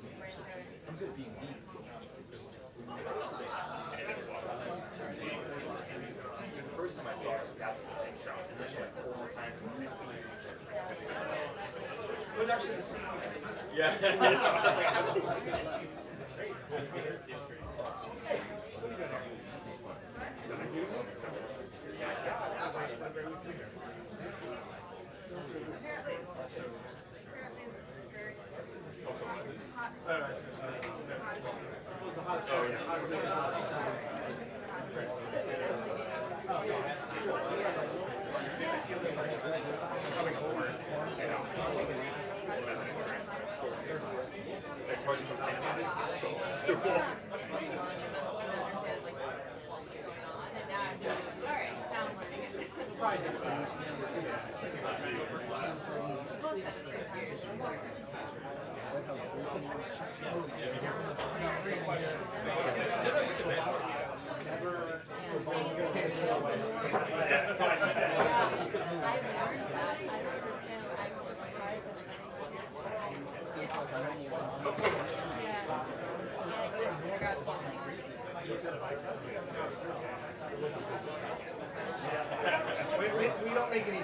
The first time I saw it, that's the same shot. And then like 4 more times in the same scene. It was actually the sequence. Yeah. It's hard to complain about it. It's too cool. We don't make it easy.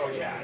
Oh yeah.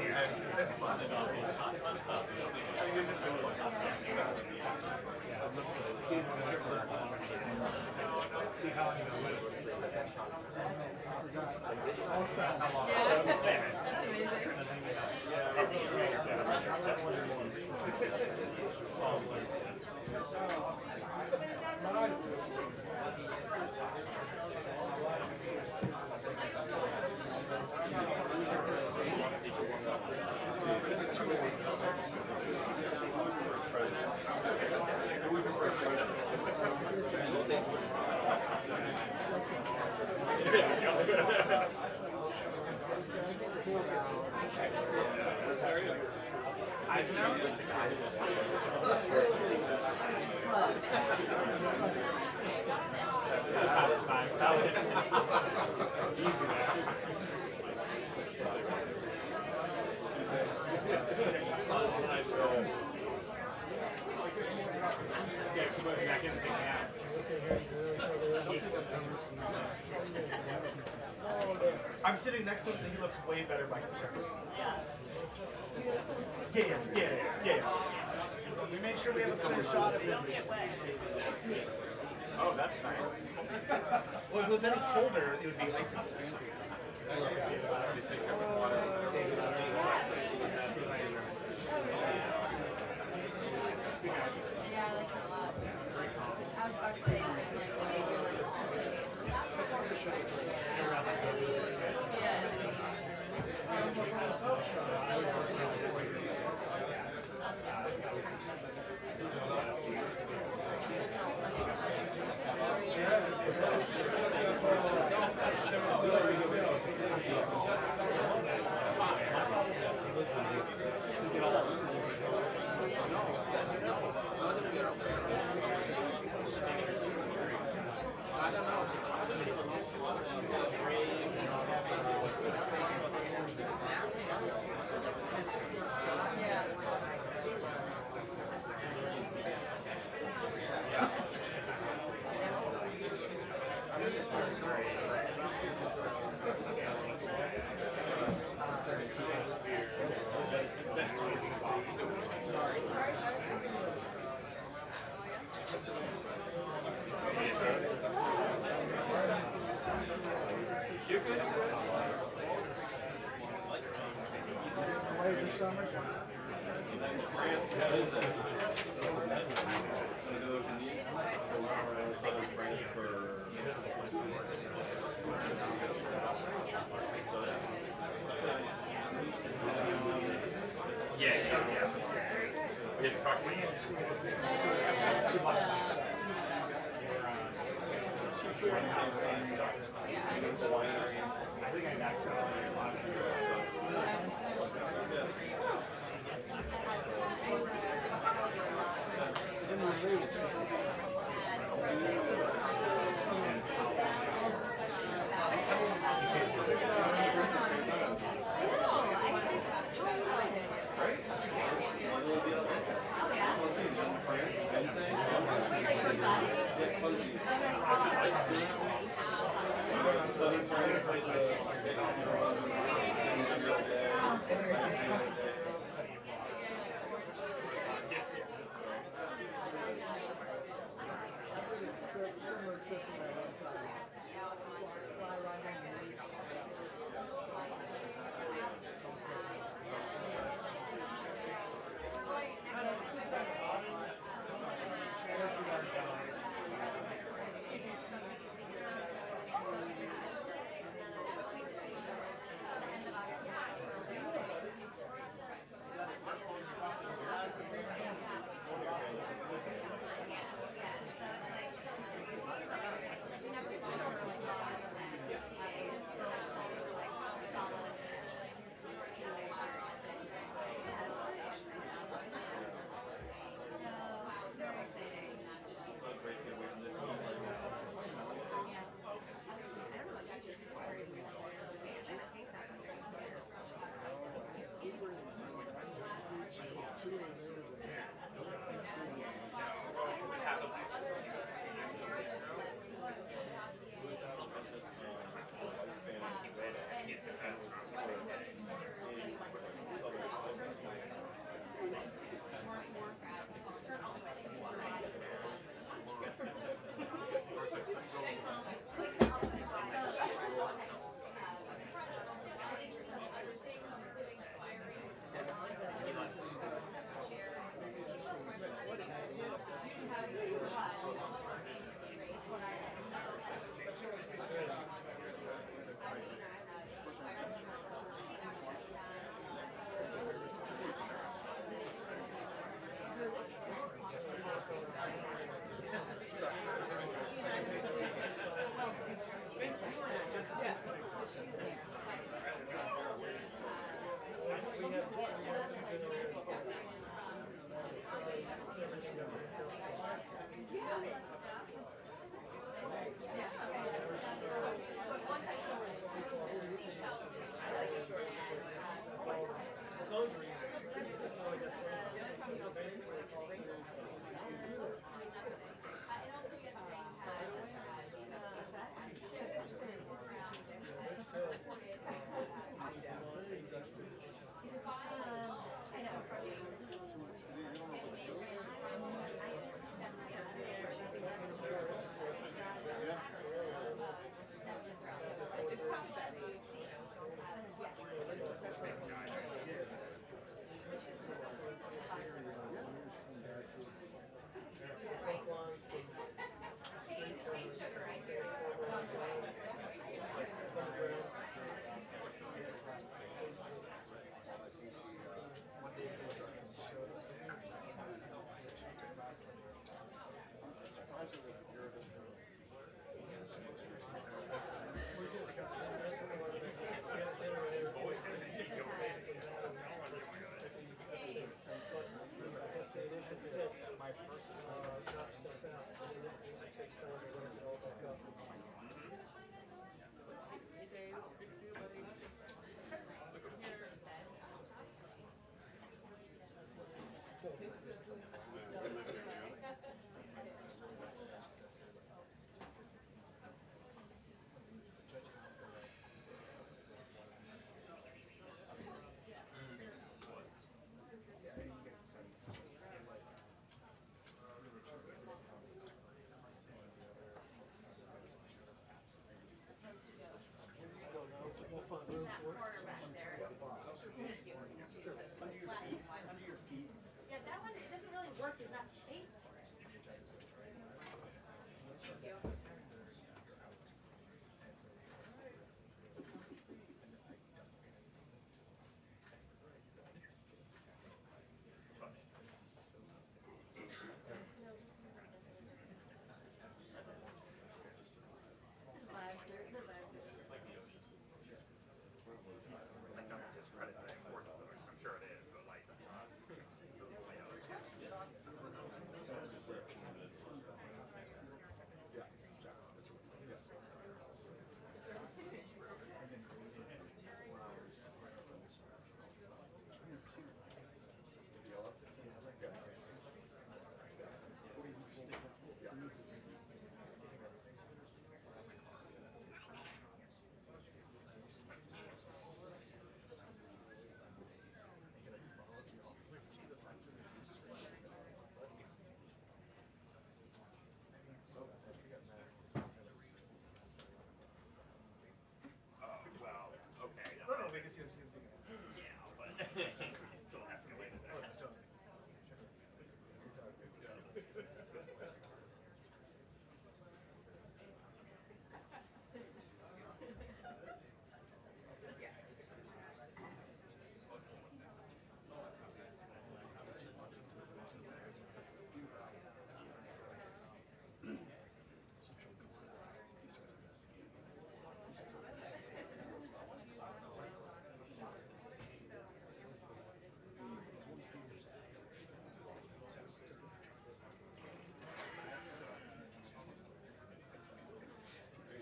I'm sitting next to him, so he looks way better by comparison. Yeah. We made sure we have a clear shot of him. Oh, that's nice. Well, if it was any colder, it would be icy. We had to talk to me. I think I maxed out a lot of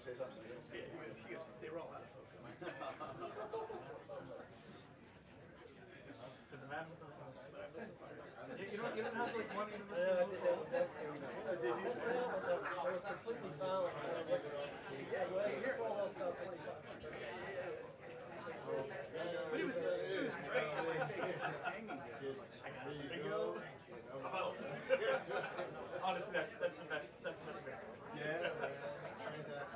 say something? Yeah, he goes, they were all out of focus. So the man with the remotes. You don't have like one even listen to I was completely silent. Yeah, well, you're all those completely But it was right in my face, just hanging there. I got it. There you go. Honestly, that's the best way. Yeah, exactly.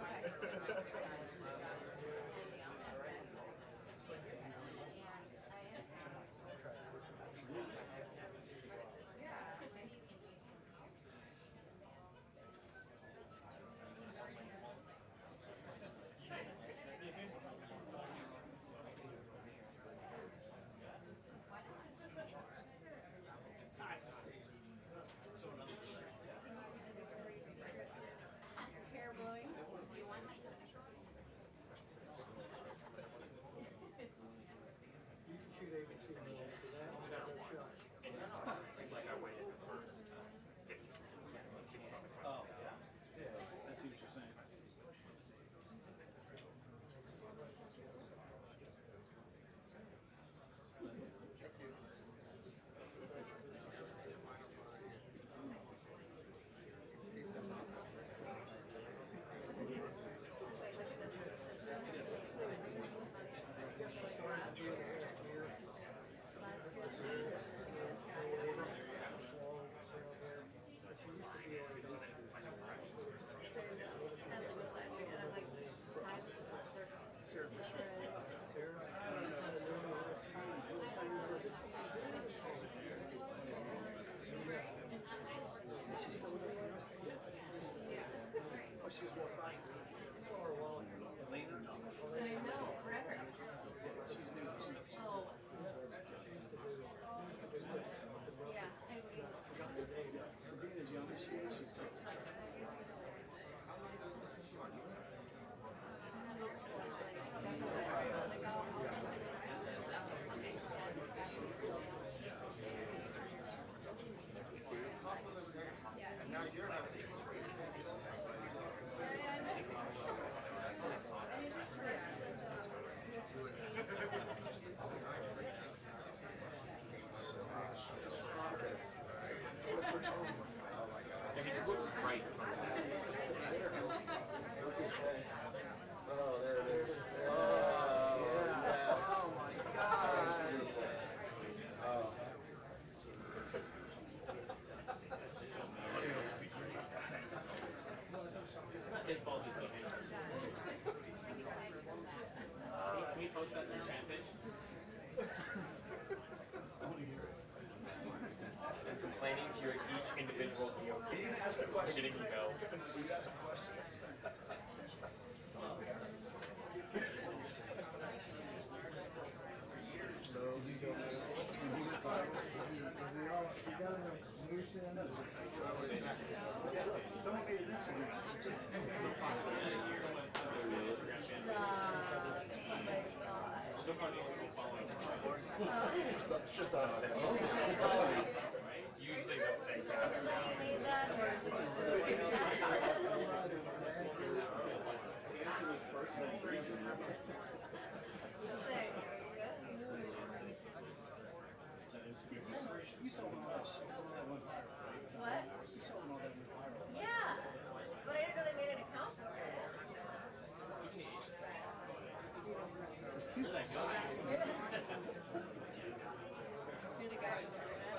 Hair blowing. You can shoot ABC for that. Shot. Like I waited the first 15 minutes. Oh, yeah. I see what you're saying. Oh, she just walked by. Lena? I know, forever. She's new. Oh. Yeah, I For being as young as she is, she's good. And now you're having right. Oh, there it is. Oh, yes. Oh, my God. Oh. His fault is so handsome. Can we post that to our fan page? And complaining to your each individual DOP. Getting email. Someone made an Instagram. So far, the only people following. It's just us. Usually they'll say, need that, or did you do The answer was personal reason. You saw one else. What? You saw one all that went viral. Yeah, but I didn't know they made an account for it. Who's that guy? You're the guy from the internet.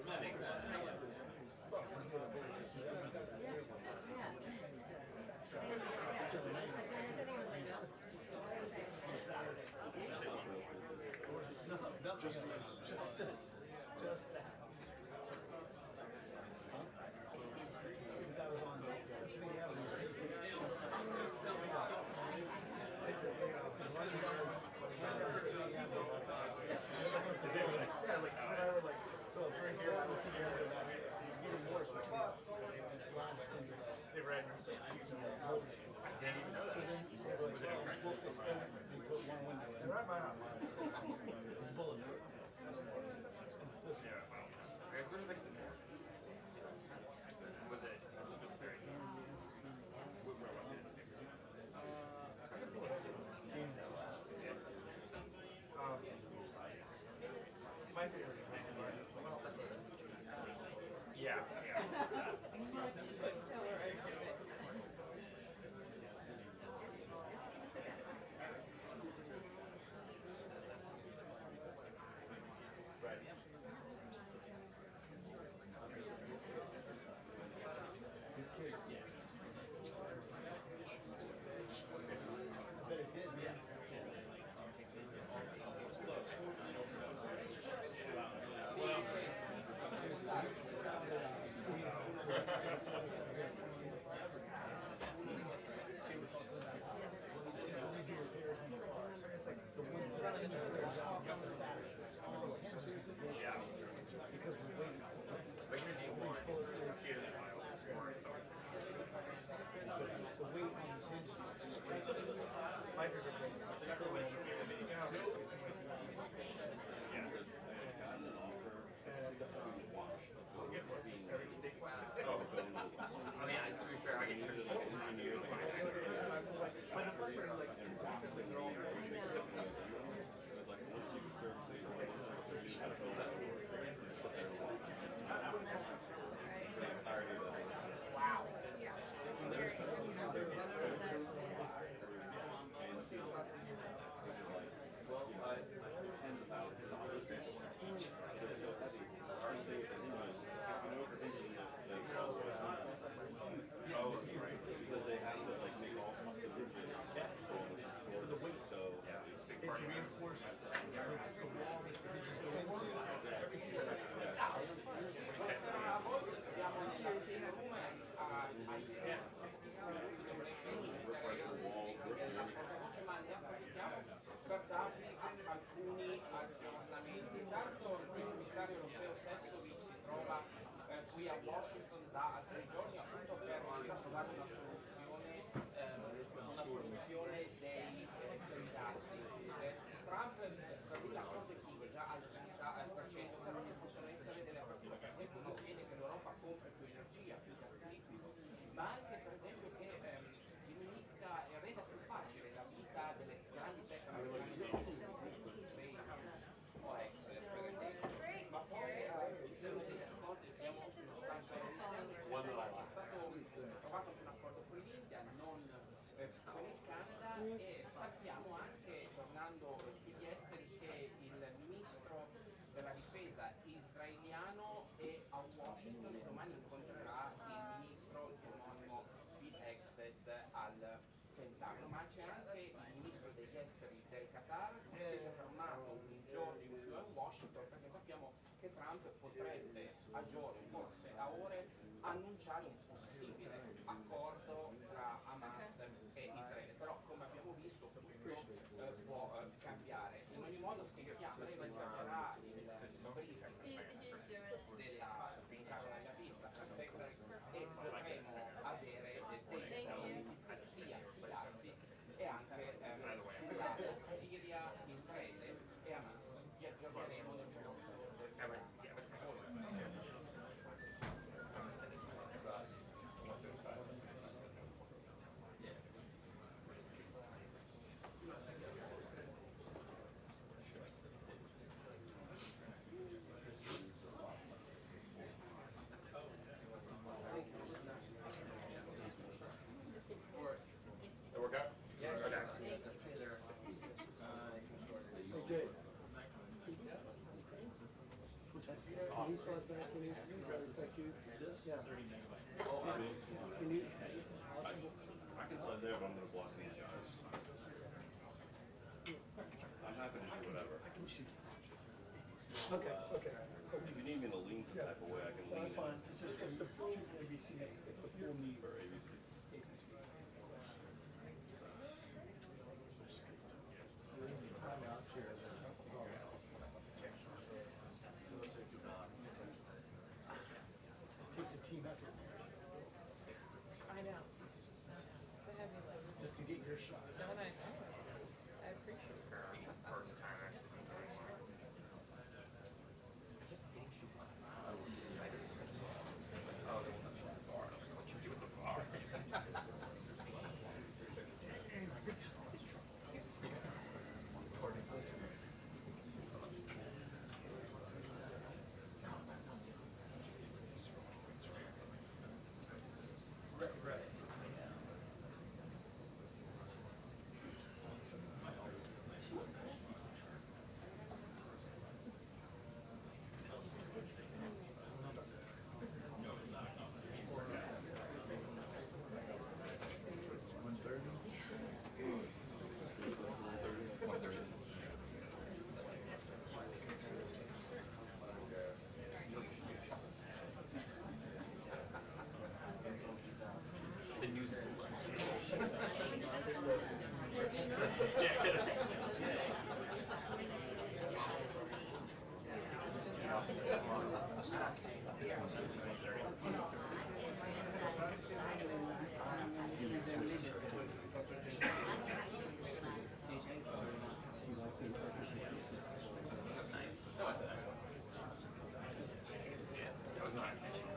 That makes sense. Just that. That was on so right here, I was here, and I made it seem even worse. They read and said, I didn't even know that. Was it in print? they're right by my mind. It's bulletproof. It's this Yeah, wow. Okay, where did they get there? Was it just very... What was it? My favorite is hanging right. Yeah, yeah. But you need one here in the pile or so. My favorite thing is Oh. I mean, to be fair, I can turn it like an engineer. but the fun part is like consistently they're all Because they have to like make all the weight, so if you reinforce the wall that you just go into, per darvi alcuni aggiornamenti. Intanto il commissario europeo Sefcovic si trova qui a Washington da alcuni giorni appunto per trovare una soluzione dei dazi. Trump stabilì l'accordo equivo già al 30%, però ci possono essere delle aperture. Per esempio non chiede che l'Europa compri più energia, più gas liquido, ma anche per esempio che diminuisca e renda più facile la vita delle grandi tecnologie o ex per esempio. Ma poi ci sono degli accordi che abbiamo è stato trovato anche un accordo con l'India, non con il Canada, e sappiamo anche, tornando sugli esteri, che il ministro della difesa israeliano è a Washington e domani incontrerà il ministro, il suo omonimo Bill Hexed al Pentagono, ma c'è anche il ministro degli esteri del Qatar che si è fermato un giorno in più a Washington perché sappiamo che Trump potrebbe a giorni, forse a ore, annunciare un possibile accordo tra Hamas e Israele, però come abbiamo visto tutto può cambiare. In ogni modo sentiamo, lei manderà il briefing della Karoline Leavitt, la secretary, e potremo avere dei sia sui dazi e anche sul lato Siria, Israele e Hamas. Vi aggiorneremo nel corso del Can you start back when you affect you? Yeah. Oh, I mean, Can you? I can send there, but I'm gonna block these guys. I'm happy to do whatever. Okay, okay. If you need me to lean some type of way, I can lean. That's fine. It's just the ABC, it's the full need. For ABC. It takes a team effort. I know. It's a heavy lift. Just to get your shot. Don't I know? I appreciate it. First time actually. What you do with the bar? The news is that was not intentional.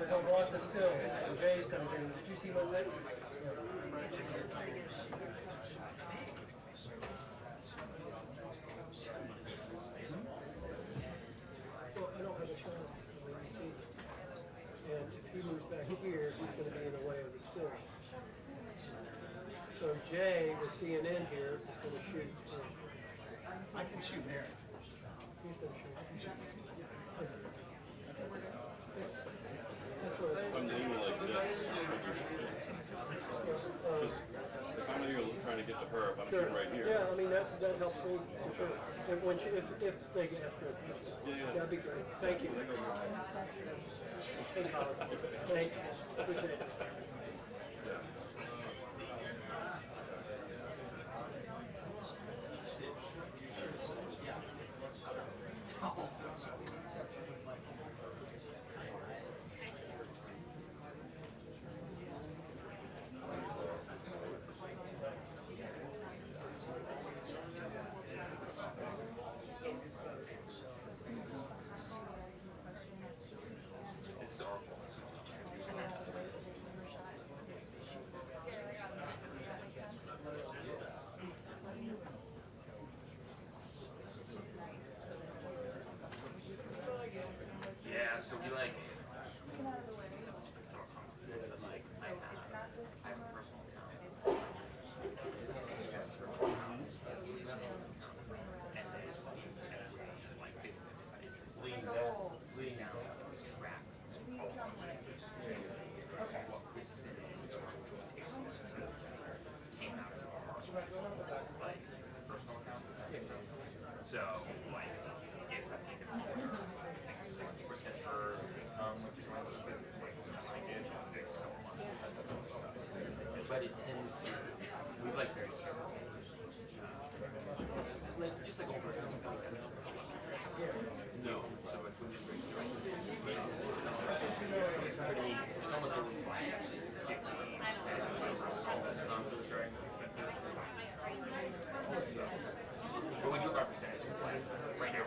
Don't walk the still. Jay's coming in. Did you see my leg? Well, I don't have a shot. And if he moves back here, he's going to be in the way of the still. So Jay, with CNN here, is going to shoot. I can shoot there. He's going to shoot. I'm leaning like this. Just, if I'm here trying to get to her, if I'm shooting right here. Yeah, I mean, that helps me, for sure. And when she, if they can ask her a question. Yeah. That'd be great. Thank you. Thanks. Appreciate it. This is our fault. but it tends to, we like very careful. Like, just like over here. No, so it's really great. It's almost always like, but we do our percentages like right now.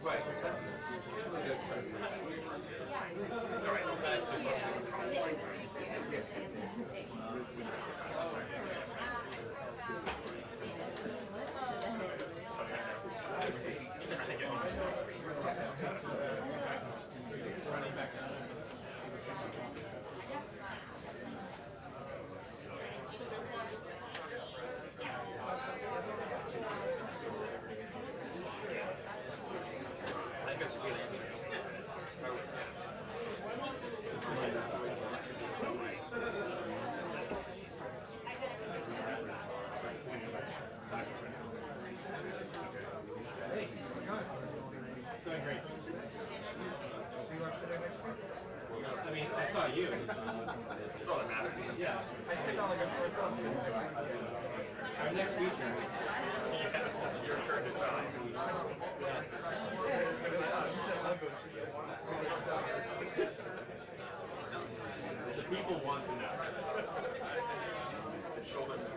Right. Doing great. See who I'm sitting next to? I mean, I saw you. That's all that matters. Yeah. I stepped out like a circle. I'm sitting next to you. Our next weekend. It's your turn to shine. It's gonna be like, you said logos. The people want to know. Children's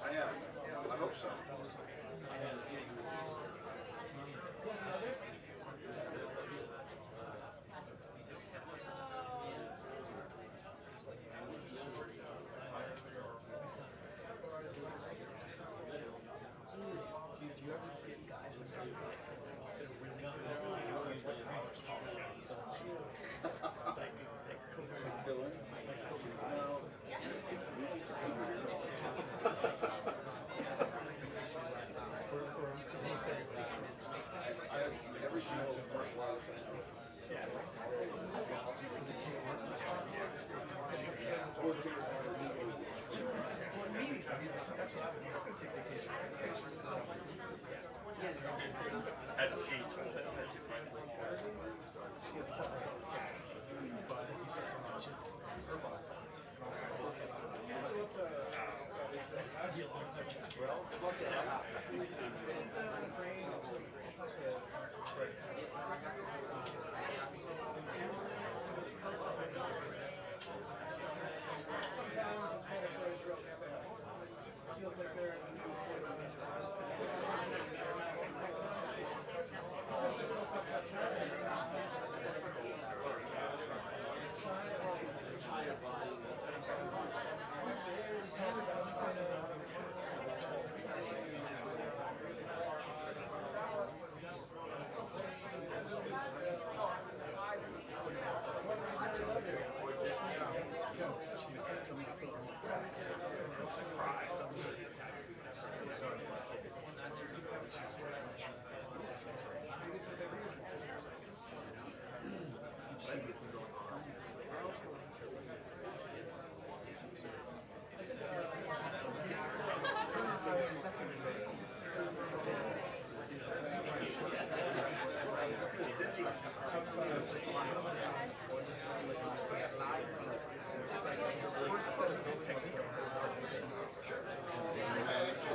I am. I hope so. Every single martial arts I know. As a sheet.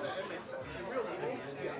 That makes sense. It really is. Yeah.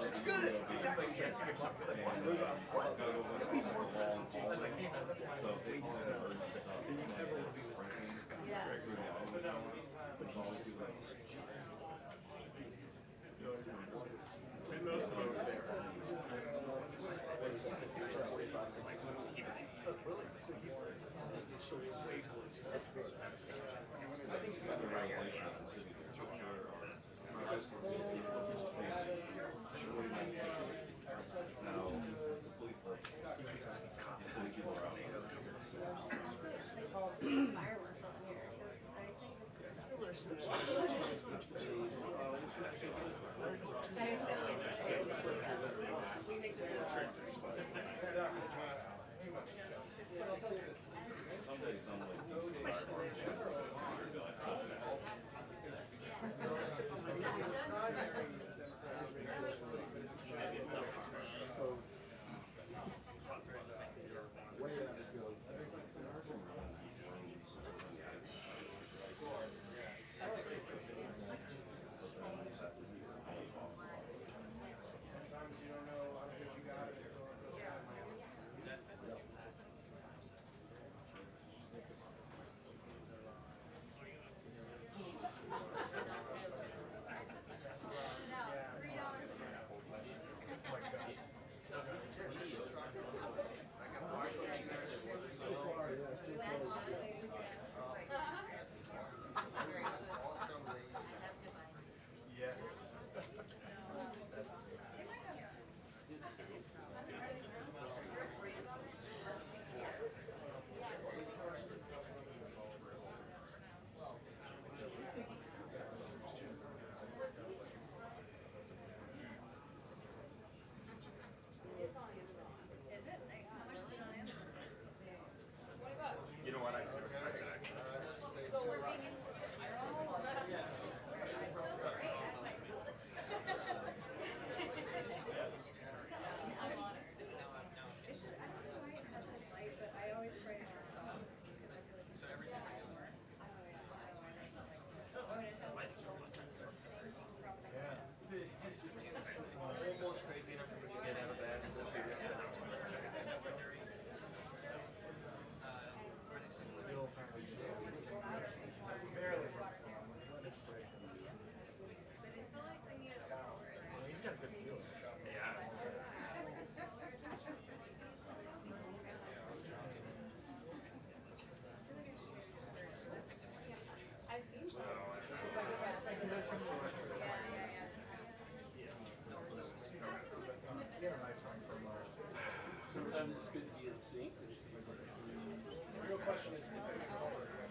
It's good. Fireworks on here. I think this is we make the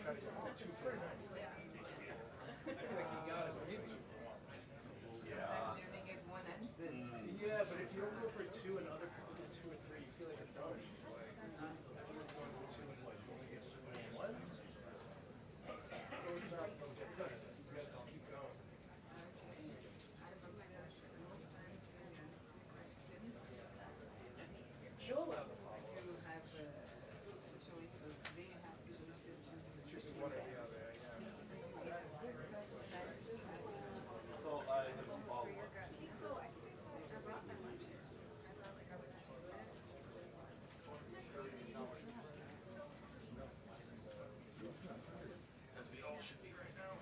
try to go for 2, 3 nights. I feel like you got it, but maybe 2 for 1. Sometimes you only get one answer. Yeah, but if you don't go for 2 and other people get 2 or 3, you feel like a dummy. Like, everyone's going for 2 and what, you only get 1? So it's not so different. You gotta just keep going. She'll allow the follow-ups. You have a choice of being happy with descriptions. Choosing one or the other, yeah. So I have a follow-up. I brought my lunch here. I felt like I would have to do it. As we all should be right now.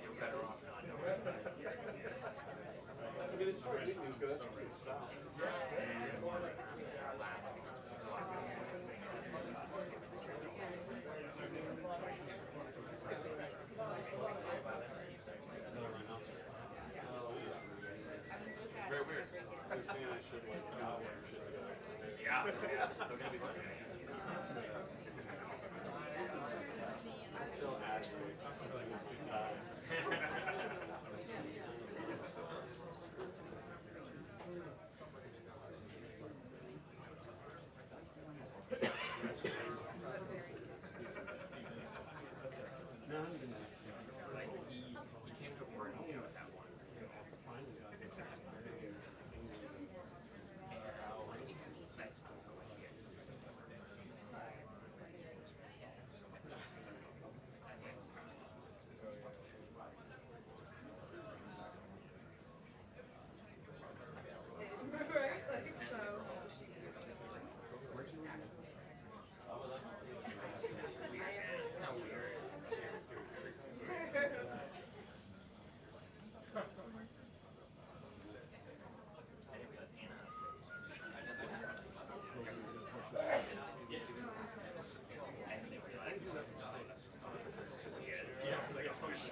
You're better off not knowing. I mean, as far as nicknames go, that's pretty solid. It's very weird. So you're saying I should like not wear shit together. Yeah, yeah. They're gonna be looking at you. Still adds to it. I feel like it's a good time. Like he came to work with that once. And nice people like he is. Right? Like, so. It's kind of weird. Anyway, that's Anna. I didn't realize. Yeah, like a function.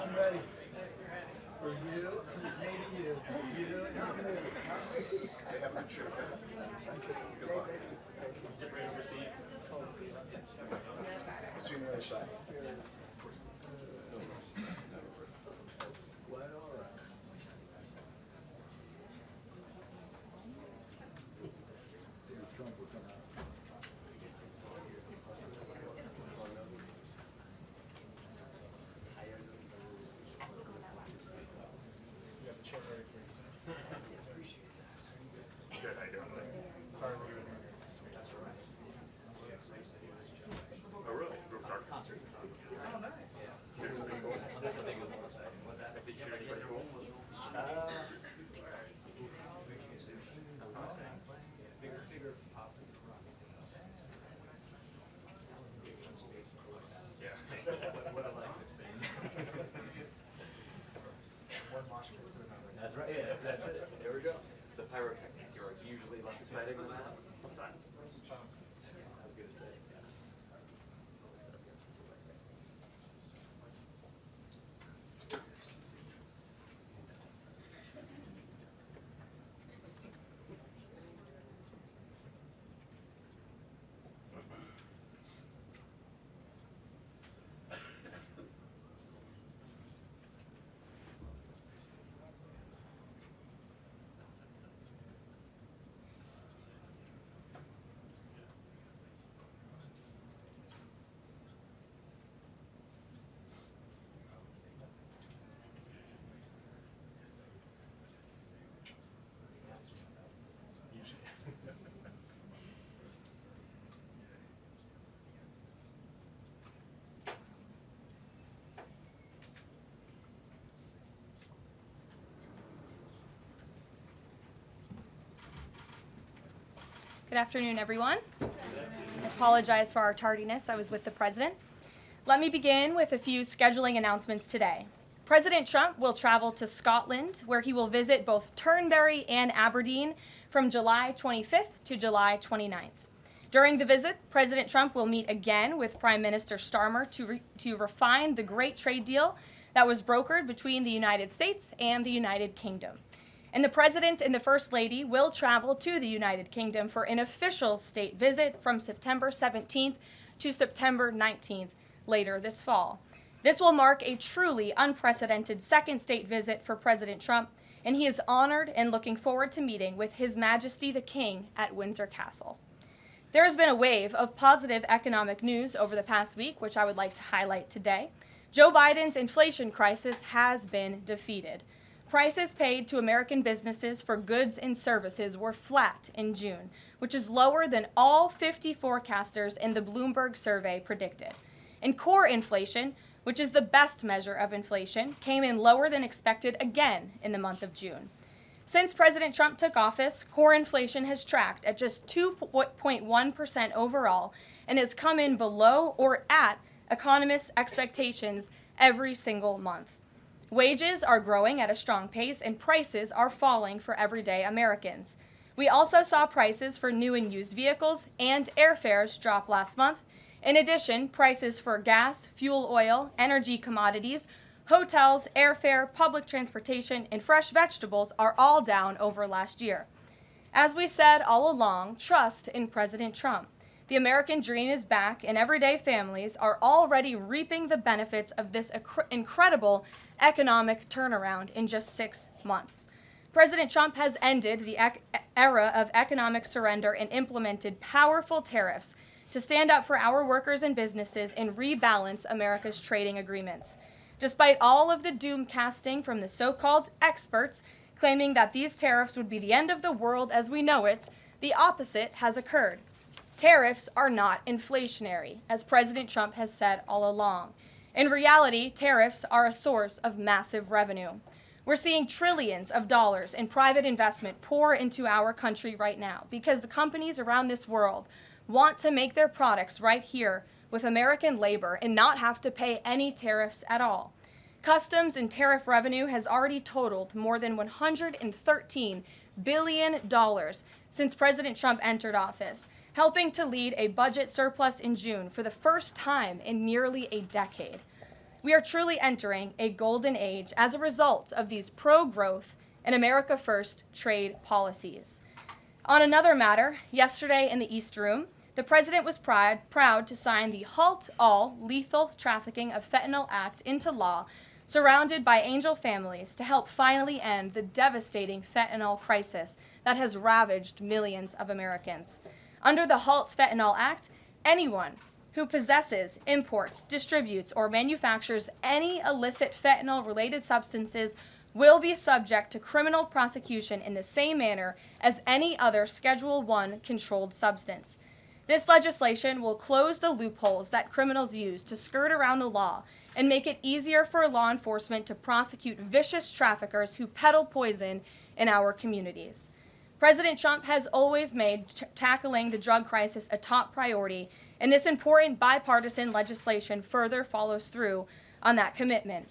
I'm ready. For you, maybe you. You, not me. They have a good shirt. Good luck. Sit right over Steve. What's your other side? Well, all right. Trump will come out. You have a chair ready for you, sir. Appreciate that. Good, how you doing? Sorry we were doing this. Oh, really? Group art concert? Oh, nice. That's the thing with was that? If it's pretty cool. less exciting than that? Sometimes. I was going to say, yeah. Good afternoon, everyone. I apologize for our tardiness. I was with the president. Let me begin with a few scheduling announcements today. President Trump will travel to Scotland, where he will visit both Turnberry and Aberdeen from July 25th to July 29th. During the visit, President Trump will meet again with Prime Minister Starmer to refine the great trade deal that was brokered between the United States and the United Kingdom. And the President and the First Lady will travel to the United Kingdom for an official state visit from September 17th to September 19th later this fall. This will mark a truly unprecedented second state visit for President Trump, and he is honored and looking forward to meeting with His Majesty the King at Windsor Castle. There has been a wave of positive economic news over the past week, which I would like to highlight today. Joe Biden's inflation crisis has been defeated. Prices paid to American businesses for goods and services were flat in June, which is lower than all 50 forecasters in the Bloomberg survey predicted. And core inflation, which is the best measure of inflation, came in lower than expected again in the month of June. Since President Trump took office, core inflation has tracked at just 2.1% overall and has come in below or at economists' expectations every single month. Wages are growing at a strong pace and prices are falling for everyday Americans. We also saw prices for new and used vehicles and airfares drop last month. In addition, prices for gas, fuel oil, energy commodities, hotels, airfare, public transportation, and fresh vegetables are all down over last year. As we said all along, trust in President Trump. The American dream is back, and everyday families are already reaping the benefits of this incredible economic turnaround in just 6 months. President Trump has ended the era of economic surrender and implemented powerful tariffs to stand up for our workers and businesses and rebalance America's trading agreements. Despite all of the doom casting from the so-called experts claiming that these tariffs would be the end of the world as we know it, the opposite has occurred. Tariffs are not inflationary, as President Trump has said all along. In reality, tariffs are a source of massive revenue. We're seeing trillions of dollars in private investment pour into our country right now because the companies around this world want to make their products right here with American labor and not have to pay any tariffs at all. Customs and tariff revenue has already totaled more than $113 billion since President Trump entered office, helping to lead a budget surplus in June for the first time in nearly a decade. We are truly entering a golden age as a result of these pro-growth and America First trade policies. On another matter, yesterday in the East Room, the president was proud to sign the Halt All Lethal Trafficking of Fentanyl Act into law, surrounded by angel families to help finally end the devastating fentanyl crisis that has ravaged millions of Americans. Under the Halt Fentanyl Act, anyone who possesses, imports, distributes, or manufactures any illicit fentanyl-related substances will be subject to criminal prosecution in the same manner as any other Schedule I controlled substance. This legislation will close the loopholes that criminals use to skirt around the law and make it easier for law enforcement to prosecute vicious traffickers who peddle poison in our communities. President Trump has always made tackling the drug crisis a top priority, and this important bipartisan legislation further follows through on that commitment.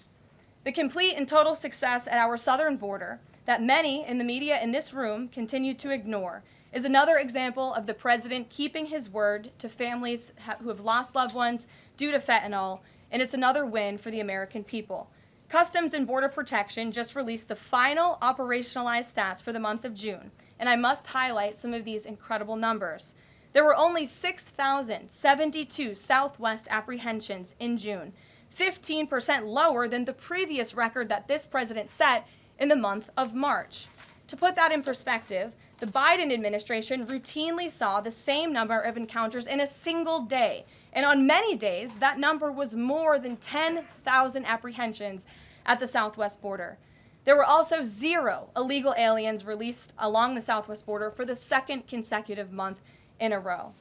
The complete and total success at our southern border that many in the media in this room continue to ignore is another example of the president keeping his word to families who have lost loved ones due to fentanyl, and it's another win for the American people. Customs and Border Protection just released the final operationalized stats for the month of June, and I must highlight some of these incredible numbers. There were only 6,072 Southwest apprehensions in June, 15% lower than the previous record that this president set in the month of March. To put that in perspective, the Biden administration routinely saw the same number of encounters in a single day, and on many days, that number was more than 10,000 apprehensions at the Southwest border. There were also 0 illegal aliens released along the Southwest border for the second consecutive month in a row.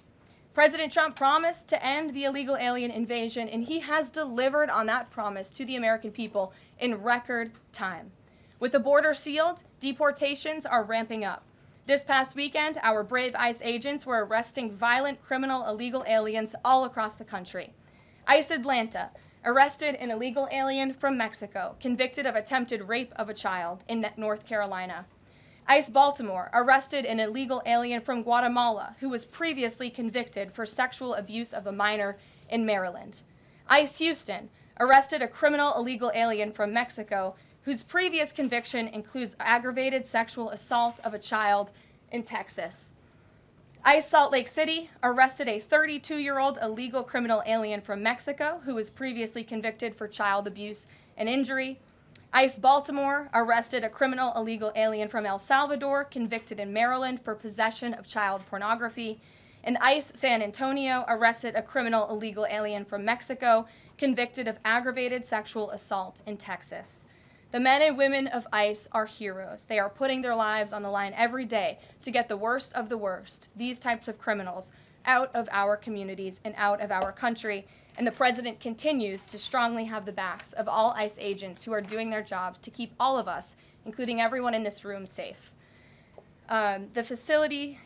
President Trump promised to end the illegal alien invasion, and he has delivered on that promise to the American people in record time. With the border sealed, deportations are ramping up. This past weekend, our brave ICE agents were arresting violent criminal illegal aliens all across the country. ICE Atlanta arrested an illegal alien from Mexico, convicted of attempted rape of a child in North Carolina. ICE Baltimore arrested an illegal alien from Guatemala who was previously convicted for sexual abuse of a minor in Maryland. ICE Houston arrested a criminal illegal alien from Mexico whose previous conviction includes aggravated sexual assault of a child in Texas. ICE Salt Lake City arrested a 32-year-old illegal criminal alien from Mexico who was previously convicted for child abuse and injury. ICE Baltimore arrested a criminal illegal alien from El Salvador convicted in Maryland for possession of child pornography. And ICE San Antonio arrested a criminal illegal alien from Mexico convicted of aggravated sexual assault in Texas. The men and women of ICE are heroes. They are putting their lives on the line every day to get the worst of the worst, these types of criminals, out of our communities and out of our country. And the president continues to strongly have the backs of all ICE agents who are doing their jobs to keep all of us, including everyone in this room, safe. The facility,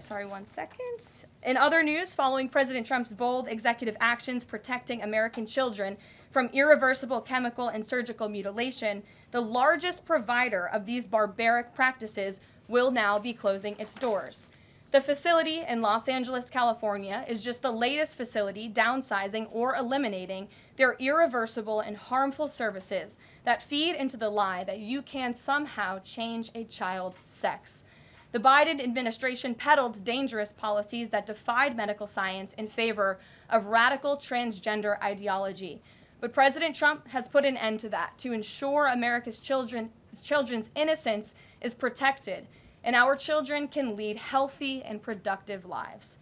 one second. In other news, following President Trump's bold executive actions protecting American children from irreversible chemical and surgical mutilation, the largest provider of these barbaric practices will now be closing its doors. The facility in Los Angeles, California, is just the latest facility downsizing or eliminating their irreversible and harmful services that feed into the lie that you can somehow change a child's sex. The Biden administration peddled dangerous policies that defied medical science in favor of radical transgender ideology. But President Trump has put an end to that to ensure America's children's innocence is protected and our children can lead healthy and productive lives.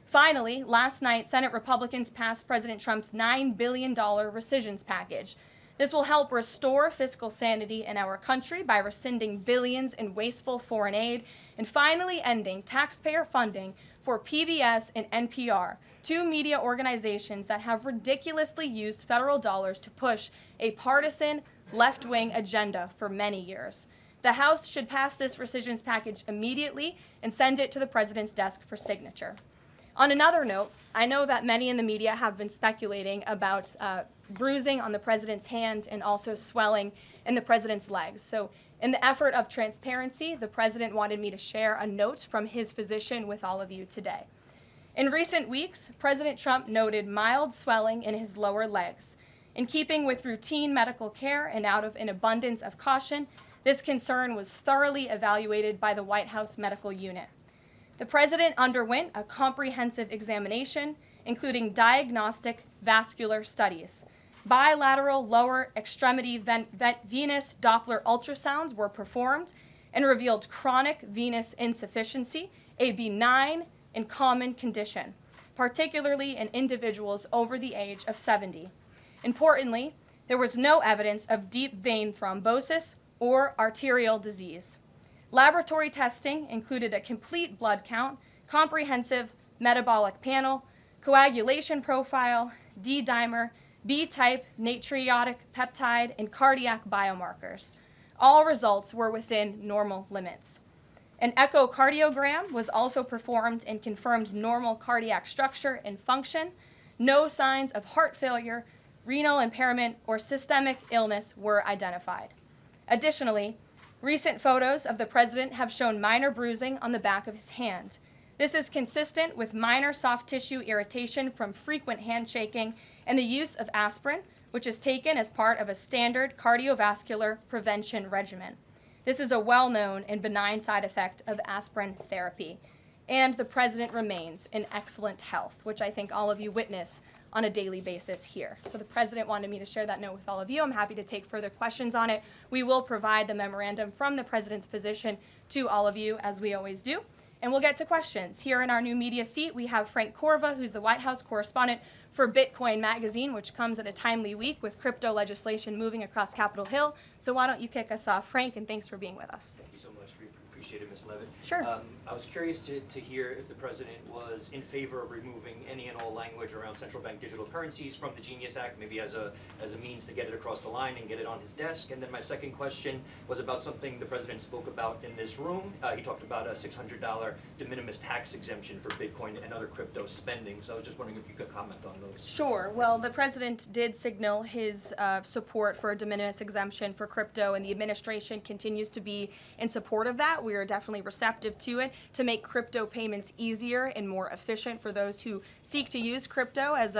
Finally, last night, Senate Republicans passed President Trump's $9 billion rescissions package. This will help restore fiscal sanity in our country by rescinding billions in wasteful foreign aid and finally ending taxpayer funding for PBS and NPR, two media organizations that have ridiculously used federal dollars to push a partisan left-wing agenda for many years. The House should pass this rescissions package immediately and send it to the president's desk for signature. On another note, I know that many in the media have been speculating about bruising on the president's hand and also swelling in the president's legs. So in the effort of transparency, the president wanted me to share a note from his physician with all of you today. In recent weeks, President Trump noted mild swelling in his lower legs. In keeping with routine medical care and out of an abundance of caution, this concern was thoroughly evaluated by the White House medical unit. The president underwent a comprehensive examination, including diagnostic vascular studies. Bilateral lower extremity venous Doppler ultrasounds were performed and revealed chronic venous insufficiency, a benign and common condition, particularly in individuals over the age of 70. Importantly, there was no evidence of deep vein thrombosis or arterial disease. Laboratory testing included a complete blood count, comprehensive metabolic panel, coagulation profile, D-dimer, B-type natriuretic peptide, and cardiac biomarkers. All results were within normal limits. An echocardiogram was also performed and confirmed normal cardiac structure and function. No signs of heart failure, renal impairment, or systemic illness were identified. Additionally, Recent photos of the president have shown minor bruising on the back of his hand. This is consistent with minor soft tissue irritation from frequent handshaking and the use of aspirin, which is taken as part of a standard cardiovascular prevention regimen. This is a well-known and benign side effect of aspirin therapy. And the president remains in excellent health, which I think all of you witness on a daily basis here. So the president wanted me to share that note with all of you. I'm happy to take further questions on it. We will provide the memorandum from the president's position to all of you, as we always do. And we'll get to questions. Here in our new media seat, we have Frank Corva, who's the White House correspondent for Bitcoin Magazine, which comes at a timely week with crypto legislation moving across Capitol Hill. So why don't you kick us off, Frank, and thanks for being with us. Thank you so much. We appreciate it, Ms. Leavitt. Sure. I was curious to hear if the president was in favor of removing any and all language around central bank digital currencies from the Genius Act, maybe as a means to get it across the line and get it on his desk. And then my second question was about something the president spoke about in this room. He talked about a $600 de minimis tax exemption for Bitcoin and other crypto spending. So I was just wondering if you could comment on those. Sure. Well, the president did signal his support for a de minimis exemption for crypto, and the administration continues to be in support of that. We are definitely receptive to it to make crypto payments easier and more efficient for those who seek to use crypto as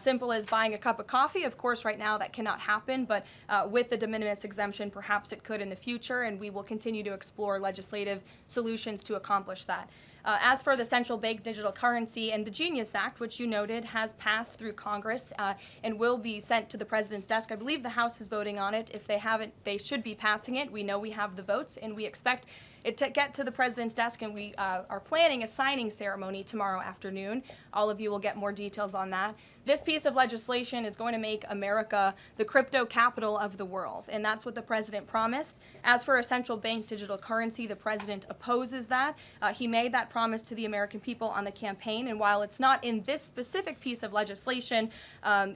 simple as buying a cup of coffee. Of course, right now that cannot happen, but with the de minimis exemption, perhaps it could in the future, and we will continue to explore legislative solutions to accomplish that. As for the central bank digital currency and the Genius Act, which you noted has passed through Congress and will be sent to the president's desk. I believe the House is voting on it. If they haven't, they should be passing it. We know we have the votes, and we expect it to get to the president's desk, and we are planning a signing ceremony tomorrow afternoon. All of you will get more details on that. This piece of legislation is going to make America the crypto capital of the world, and that's what the president promised. As for a central bank digital currency, the president opposes that. He made that promise to the American people on the campaign, and while it's not in this specific piece of legislation,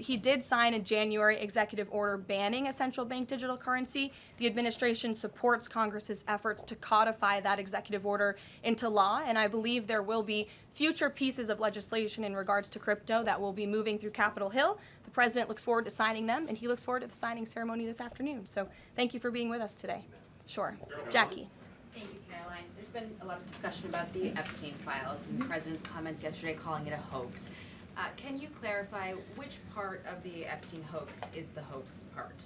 he did sign a January executive order banning a central bank digital currency. The administration supports Congress's efforts to codify that executive order into law, and I believe there will be future pieces of legislation in regards to crypto that will be moving through Capitol Hill. The president looks forward to signing them, and he looks forward to the signing ceremony this afternoon. So thank you for being with us today. Sure. Jackie. Thank you, Karoline. There's been a lot of discussion about the Epstein files and the president's comments yesterday calling it a hoax. Can you clarify which part of the Epstein hoax is the hoax part?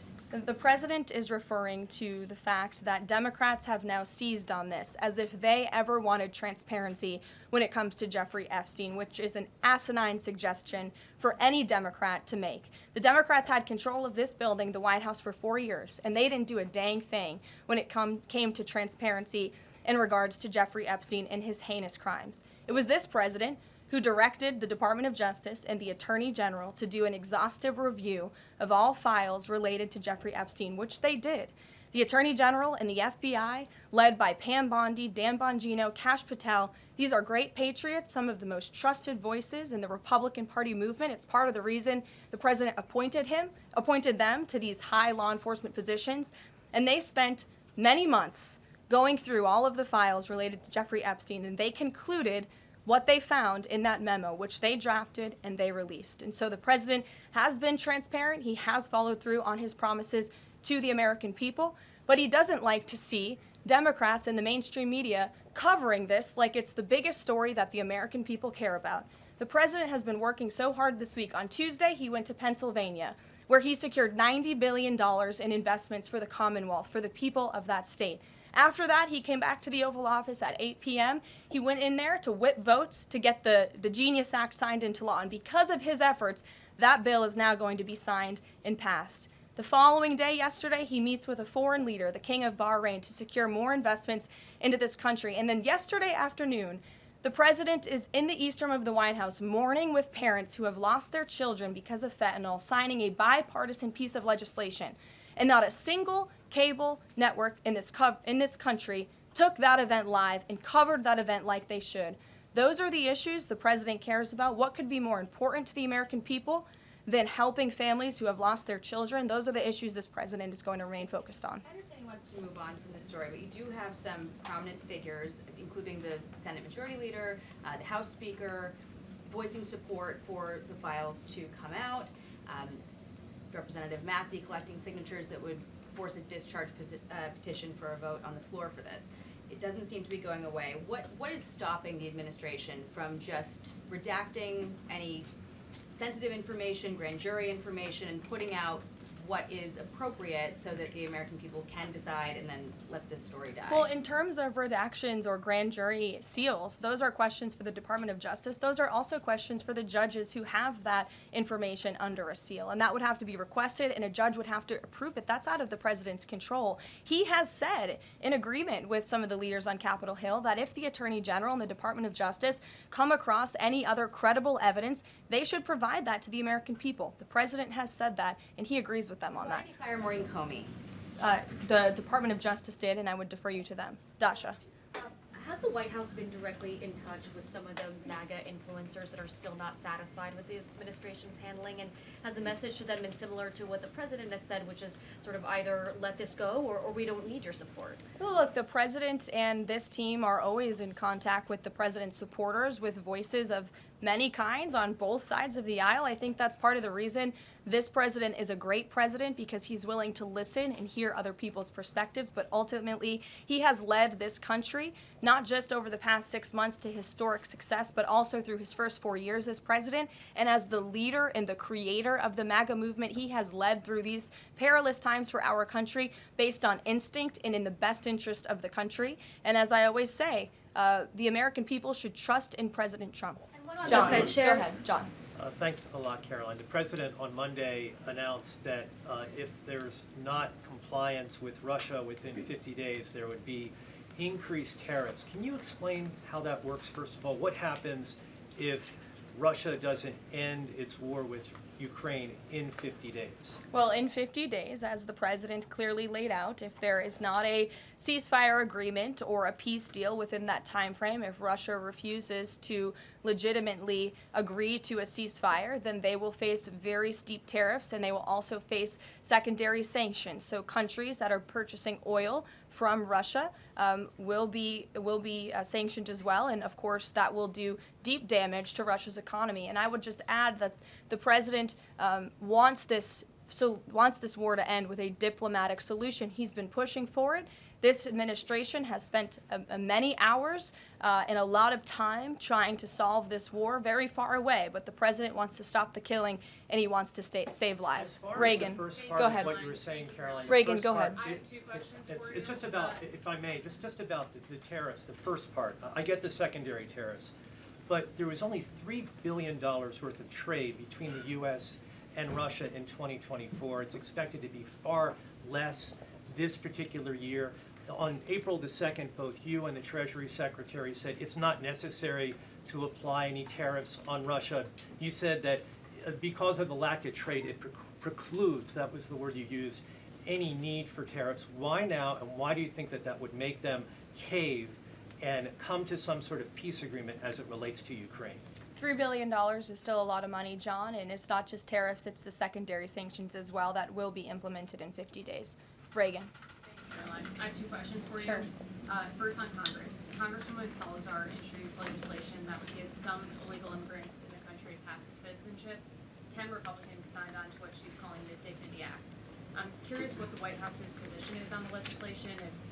The president is referring to the fact that Democrats have now seized on this as if they ever wanted transparency when it comes to Jeffrey Epstein, which is an asinine suggestion for any Democrat to make. The Democrats had control of this building, the White House, for 4 years, and they didn't do a dang thing when it came to transparency in regards to Jeffrey Epstein and his heinous crimes. It was this president who directed the Department of Justice and the Attorney General to do an exhaustive review of all files related to Jeffrey Epstein, which they did. The Attorney General and the FBI, led by Pam Bondi, Dan Bongino, Kash Patel, these are great patriots, some of the most trusted voices in the Republican Party movement. It's part of the reason the president appointed them to these high law enforcement positions, and they spent many months going through all of the files related to Jeffrey Epstein, and they concluded what they found in that memo, which they drafted and they released. And so the president has been transparent. He has followed through on his promises to the American people, but he doesn't like to see Democrats and the mainstream media covering this like it's the biggest story that the American people care about. The president has been working so hard this week. On Tuesday, he went to Pennsylvania, where he secured $90 billion in investments for the Commonwealth, for the people of that state. After that, he came back to the Oval Office at 8 p.m. He went in there to whip votes to get the Genius Act signed into law. And because of his efforts, that bill is now going to be signed and passed. The following day, yesterday, he meets with a foreign leader, the King of Bahrain, to secure more investments into this country. And then yesterday afternoon, the president is in the East Room of the White House mourning with parents who have lost their children because of fentanyl, signing a bipartisan piece of legislation. And not a single cable network in this country took that event live and covered that event like they should. Those are the issues the president cares about. What could be more important to the American people than helping families who have lost their children? Those are the issues this president is going to remain focused on. I understand he wants to move on from the story, but you do have some prominent figures, including the Senate Majority Leader, the House Speaker, voicing support for the files to come out. Representative Massey collecting signatures that would force a discharge petition for a vote on the floor for this. It doesn't seem to be going away. What is stopping the administration from just redacting any sensitive information, grand jury information, and putting out what is appropriate so that the American people can decide and then let this story die? Well, in terms of redactions or grand jury seals, those are questions for the Department of Justice. Those are also questions for the judges who have that information under a seal. And that would have to be requested, and a judge would have to approve it. That's out of the president's control. He has said, in agreement with some of the leaders on Capitol Hill, that if the Attorney General and the Department of Justice come across any other credible evidence, they should provide that to the American people. The president has said that, and he agrees with them on Why that. did you fire Maureen Comey? The Department of Justice did, and I would defer you to them. Dasha. Has the White House been directly in touch with some of the MAGA influencers that are still not satisfied with the administration's handling? And has the message to them been similar to what the president has said, which is sort of either let this go or we don't need your support? Well, look, the president and this team are always in contact with the president's supporters, with voices of many kinds on both sides of the aisle. I think that's part of the reason this president is a great president, because he's willing to listen and hear other people's perspectives. But ultimately, he has led this country, not just over the past 6 months to historic success, but also through his first 4 years as president. And as the leader and the creator of the MAGA movement, he has led through these perilous times for our country based on instinct and in the best interest of the country. And as I always say, the American people should trust in President Trump. John, Go ahead, John. Thanks a lot, Karoline. The president on Monday announced that if there's not compliance with Russia within 50 days, there would be increased tariffs. Can you explain how that works, first of all? What happens if Russia doesn't end its war with Ukraine in 50 days? Well, in 50 days, as the president clearly laid out, if there is not a ceasefire agreement or a peace deal within that time frame, if Russia refuses to legitimately agree to a ceasefire, then they will face very steep tariffs, and they will also face secondary sanctions. So countries that are purchasing oil from Russia will be sanctioned as well, and of course that will do deep damage to Russia's economy. And I would just add that the president wants this war to end with a diplomatic solution. He's been pushing for it. This administration has spent many hours and a lot of time trying to solve this war very far away, but the president wants to stop the killing, and he wants to save lives. As far Reagan, as the first part go of ahead. what you were saying, Caroline. Reagan, go ahead. I have two questions for you. It's just about, if I may, just about the tariffs, the first part. I get the secondary tariffs, but there was only $3 billion worth of trade between the U.S. and Russia in 2024. It's expected to be far less this particular year. On April the 2nd, both you and the Treasury Secretary said it's not necessary to apply any tariffs on Russia. You said that because of the lack of trade, it precludes, that was the word you used, any need for tariffs. Why now, and why do you think that that would make them cave and come to some sort of peace agreement as it relates to Ukraine? $3 billion is still a lot of money, John, and it's not just tariffs, it's the secondary sanctions as well that will be implemented in 50 days. Reagan. Caroline. I have two questions for you. Sure. First on Congress. Congresswoman Salazar introduced legislation that would give some illegal immigrants in the country a path to citizenship. 10 Republicans signed on to what she's calling the Dignity Act. I'm curious what the White House's position is on the legislation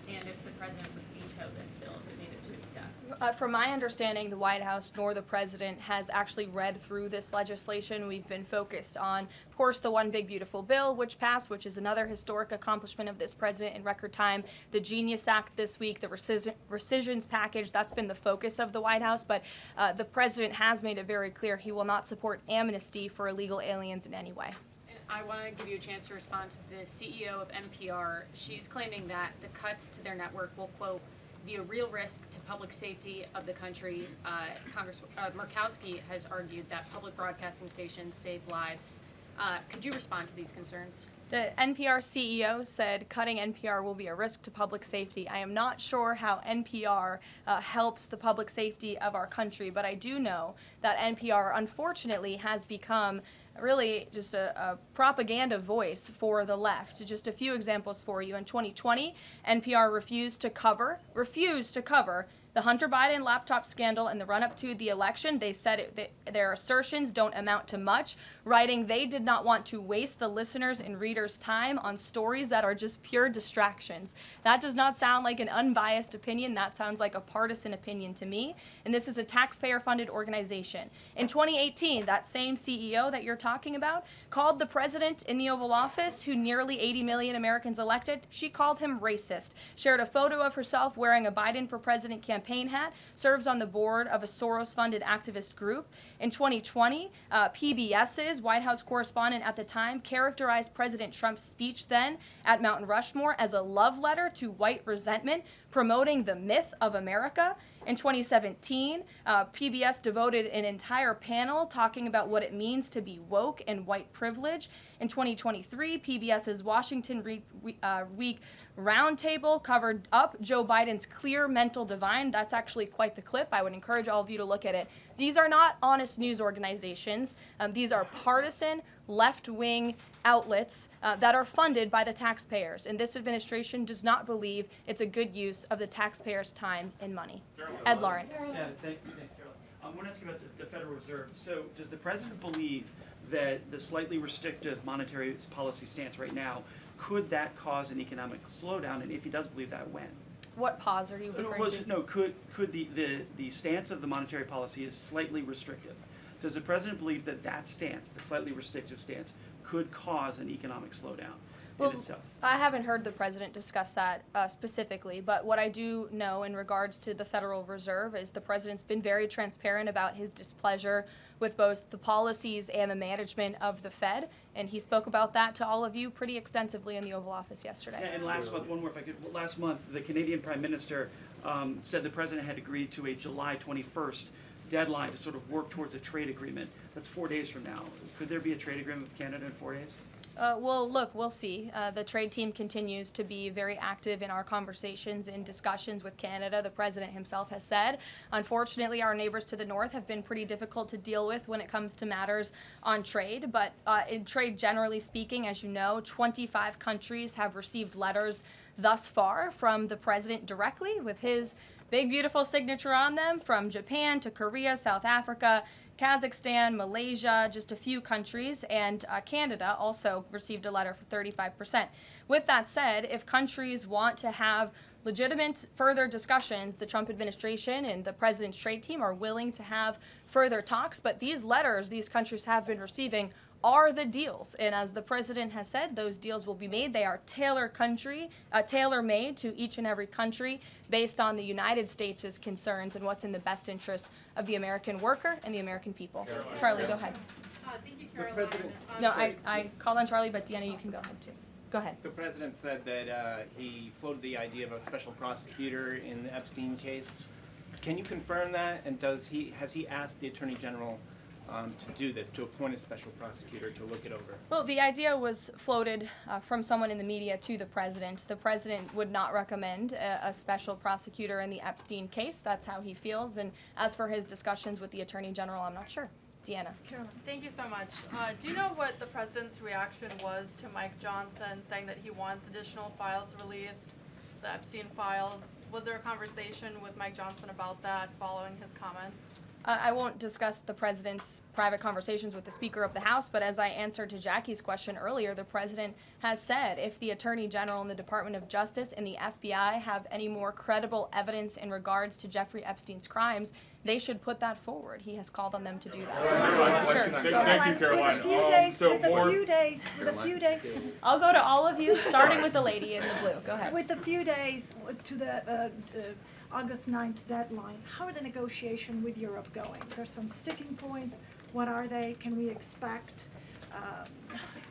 and if the president would veto this bill if it made it to its desk. From my understanding, the White House nor the president has actually read through this legislation. We've been focused on, of course, the One Big Beautiful Bill, which passed, which is another historic accomplishment of this president in record time. The Genius Act this week, the rescissions package, that's been the focus of the White House. But the president has made it very clear he will not support amnesty for illegal aliens in any way. I want to give you a chance to respond to the CEO of NPR. She's claiming that the cuts to their network will, quote, be a real risk to public safety of the country. Murkowski has argued that public broadcasting stations save lives. Could you respond to these concerns? The NPR CEO said cutting NPR will be a risk to public safety. I am not sure how NPR helps the public safety of our country, but I do know that NPR, unfortunately, has become really just a propaganda voice for the left. Just a few examples for you. In 2020, NPR refused to cover The Hunter Biden laptop scandal and the run-up to the election, they said their assertions don't amount to much, writing they did not want to waste the listeners' and readers' time on stories that are just pure distractions. That does not sound like an unbiased opinion. That sounds like a partisan opinion to me. And this is a taxpayer-funded organization. In 2018, that same CEO that you're talking about called the president in the Oval Office, who nearly 80 million Americans elected, she called him racist, shared a photo of herself wearing a Biden for President campaign hat, serves on the board of a Soros-funded activist group. In 2020, PBS's White House correspondent at the time characterized President Trump's speech then at Mount Rushmore as a love letter to white resentment, promoting the myth of America. In 2017, PBS devoted an entire panel talking about what it means to be woke and white privilege. In 2023, PBS's Washington Week Roundtable covered up Joe Biden's clear mental divide. That's actually quite the clip. I would encourage all of you to look at it. These are not honest news organizations. These are partisan, left-wing outlets that are funded by the taxpayers. And this administration does not believe it's a good use of the taxpayers' time and money. Ed Lawrence. Yeah, thanks, Carol. I want to ask you about the Federal Reserve. So does the president believe that the slightly restrictive monetary policy stance right now, could that cause an economic slowdown? And if he does believe that, when? What pause are you referring to? No, could the stance of the monetary policy is slightly restrictive? Does the president believe that that stance, the slightly restrictive stance, could cause an economic slowdown in itself? I haven't heard the president discuss that specifically, but what I do know in regards to the Federal Reserve is the president's been very transparent about his displeasure with both the policies and the management of the Fed, and he spoke about that to all of you pretty extensively in the Oval Office yesterday. Yeah, and last month, one more if I could, last month the Canadian Prime Minister said the president had agreed to a July 21st deadline to sort of work towards a trade agreement. That's 4 days from now. Could there be a trade agreement with Canada in 4 days? Well, look, we'll see. The trade team continues to be very active in our conversations and discussions with Canada. The president himself has said, unfortunately, our neighbors to the north have been pretty difficult to deal with when it comes to matters on trade. But in trade, generally speaking, as you know, 25 countries have received letters thus far from the president directly with his big, beautiful signature on them, from Japan to Korea, South Africa, Kazakhstan, Malaysia, just a few countries, and Canada also received a letter for 35%. With that said, if countries want to have legitimate further discussions, the Trump administration and the president's trade team are willing to have further talks, but these letters these countries have been receiving are the deals. And as the president has said, those deals will be made. They are tailor-made to each and every country based on the United States' concerns and what's in the best interest of the American worker and the American people. Caroline. Charlie, go ahead. Thank you, Caroline. No, I called on Charlie, but Deanna, you can go ahead too. Go ahead. The president said that he floated the idea of a special prosecutor in the Epstein case. Can you confirm that? And has he asked the Attorney General to do this, to appoint a special prosecutor to look it over? Well, the idea was floated from someone in the media to the president. The president would not recommend a special prosecutor in the Epstein case. That's how he feels. And as for his discussions with the Attorney General, I'm not sure. Deanna. Caroline. Thank you so much. Do you know what the president's reaction was to Mike Johnson saying that he wants additional files released, the Epstein files? Was there a conversation with Mike Johnson about that following his comments? I won't discuss the president's private conversations with the Speaker of the House, but as I answered to Jackie's question earlier, the president has said if the Attorney General and the Department of Justice and the FBI have any more credible evidence in regards to Jeffrey Epstein's crimes, they should put that forward. He has called on them to do that. Sure. Thank you, Caroline. With a few days. I'll go to all of you, starting with the lady in the blue. Go ahead. With a few days to the August 9th deadline, how are the negotiations with Europe going? There's some sticking points. What are they? Can we expect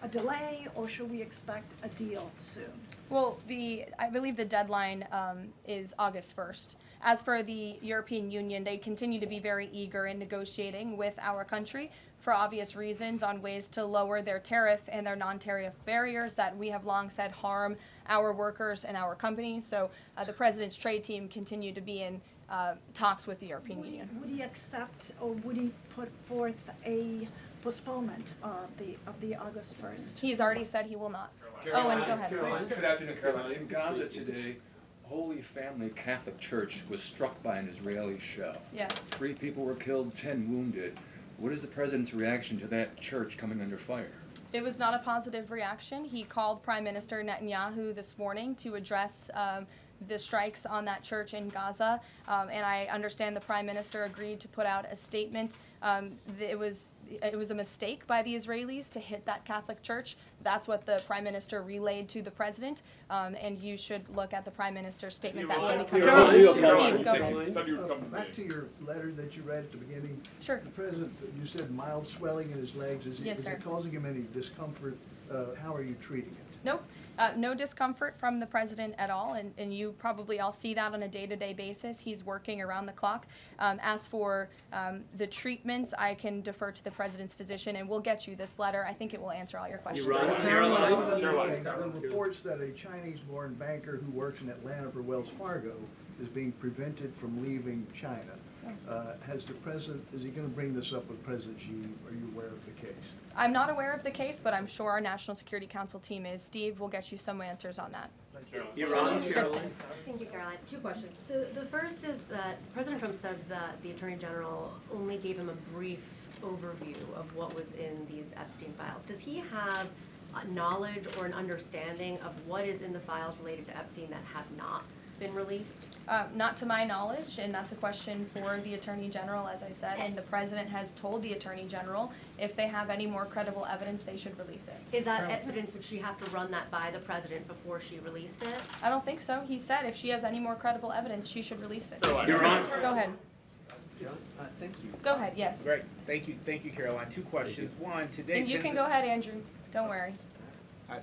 a delay, or should we expect a deal soon? Well, I believe the deadline is August 1st. As for the European Union, they continue to be very eager in negotiating with our country for obvious reasons on ways to lower their tariff and their non-tariff barriers that we have long said harm our workers and our companies. So the president's trade team continue to be in talks with the European Union. Would he accept, or would he put forth a postponement of the August 1st? He's already said he will not. Caroline, Owen, go ahead. Good afternoon, Caroline. In Gaza today, Holy Family Catholic Church was struck by an Israeli shell. Yes. 3 people were killed, 10 wounded. What is the president's reaction to that church coming under fire? It was not a positive reaction. He called Prime Minister Netanyahu this morning to address the strikes on that church in Gaza, and I understand the Prime Minister agreed to put out a statement. It was a mistake by the Israelis to hit that Catholic church. That's what the Prime Minister relayed to the President, and you should look at the Prime Minister's statement that will be coming out. Steve, go ahead. Back to your letter that you read at the beginning. Sure. The President, you said mild swelling in his legs. Yes, is sir. it causing him any discomfort? How are you treating it? Nope. No discomfort from the President at all, and you probably all see that on a day-to-day basis. He's working around the clock. As for the treatments, I can defer to the President's physician, and we'll get you this letter. I think it will answer all your questions. There are reports that a Chinese-born banker who works in Atlanta for Wells Fargo is being prevented from leaving China. Has the President, is he going to bring this up with President Xi? Are you aware of the case? I'm not aware of the case, but I'm sure our National Security Council team is. Steve will get you some answers on that. Kristen. Thank you, Caroline. 2 questions. So the first is that President Trump said that the Attorney General only gave him a brief overview of what was in these Epstein files. Does he have knowledge or an understanding of what is in the files related to Epstein that have not been released? Not to my knowledge, and that's a question for the Attorney General, as I said, and the President has told the Attorney General if they have any more credible evidence, they should release it. Is that evidence, would she have to run that by the President before she released it? I don't think so. He said if she has any more credible evidence, she should release it. Your Honor. Go ahead. Thank you. Go ahead, yes. Great. Thank you, Caroline. 2 questions. One, today... And you can go ahead, Andrew. Don't worry.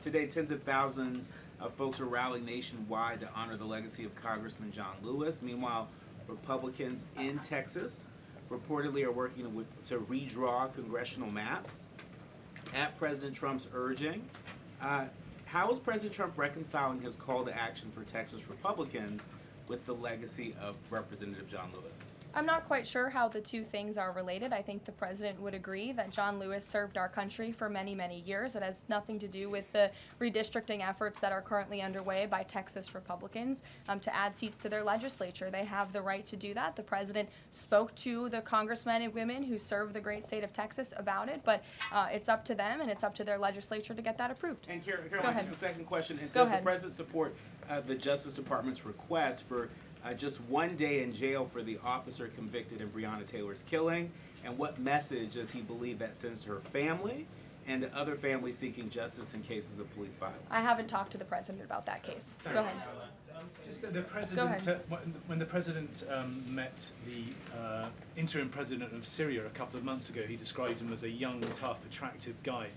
Today, tens of thousands of folks are rallying nationwide to honor the legacy of Congressman John Lewis. Meanwhile, Republicans in Texas reportedly are working to redraw congressional maps at President Trump's urging. How is President Trump reconciling his call to action for Texas Republicans with the legacy of Representative John Lewis? I'm not quite sure how the 2 things are related. I think the President would agree that John Lewis served our country for many, many years. It has nothing to do with the redistricting efforts that are currently underway by Texas Republicans to add seats to their legislature. They have the right to do that. The President spoke to the congressmen and women who serve the great state of Texas about it, but it's up to them and it's up to their legislature to get that approved. And Caroline, just a second question. Go Does ahead. the President support the Justice Department's request for just 1 day in jail for the officer convicted in Breonna Taylor's killing? And what message does he believe that sends to her family and to other families seeking justice in cases of police violence? I haven't talked to the President about that case. Go ahead. Just the President, when the President met the interim President of Syria a couple of months ago, he described him as a young, tough, attractive guy.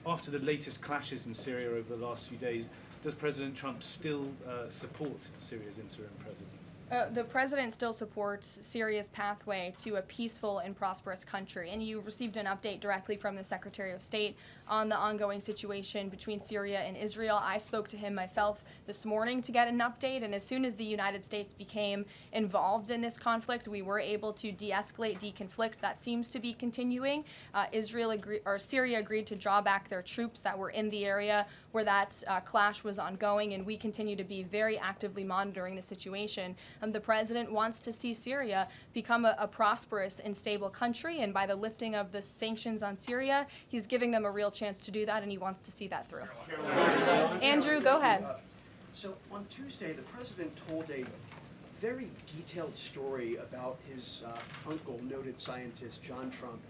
After the latest clashes in Syria over the last few days, does President Trump still support Syria's interim president? The President still supports Syria's pathway to a peaceful and prosperous country, and you received an update directly from the Secretary of State on the ongoing situation between Syria and Israel. I spoke to him myself this morning to get an update, and as soon as the United States became involved in this conflict, we were able to de-escalate, deconflict. That seems to be continuing. Syria agreed to draw back their troops that were in the area where that clash was ongoing, and we continue to be very actively monitoring the situation. The President wants to see Syria become a prosperous and stable country, and by the lifting of the sanctions on Syria, he's giving them a real chance to do that, and he wants to see that through. Andrew, go ahead. So on Tuesday, the President told a very detailed story about his uncle, noted scientist John Trump,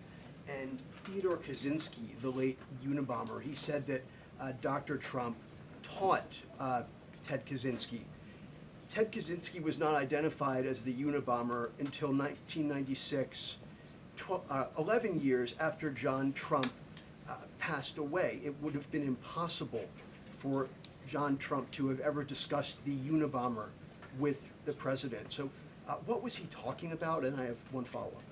and Theodore Kaczynski, the late Unabomber. He said that Dr. Trump taught Ted Kaczynski. Ted Kaczynski was not identified as the Unabomber until 1996, 11 years after John Trump passed away. It would have been impossible for John Trump to have ever discussed the Unabomber with the President. So what was he talking about? And I have one follow-up.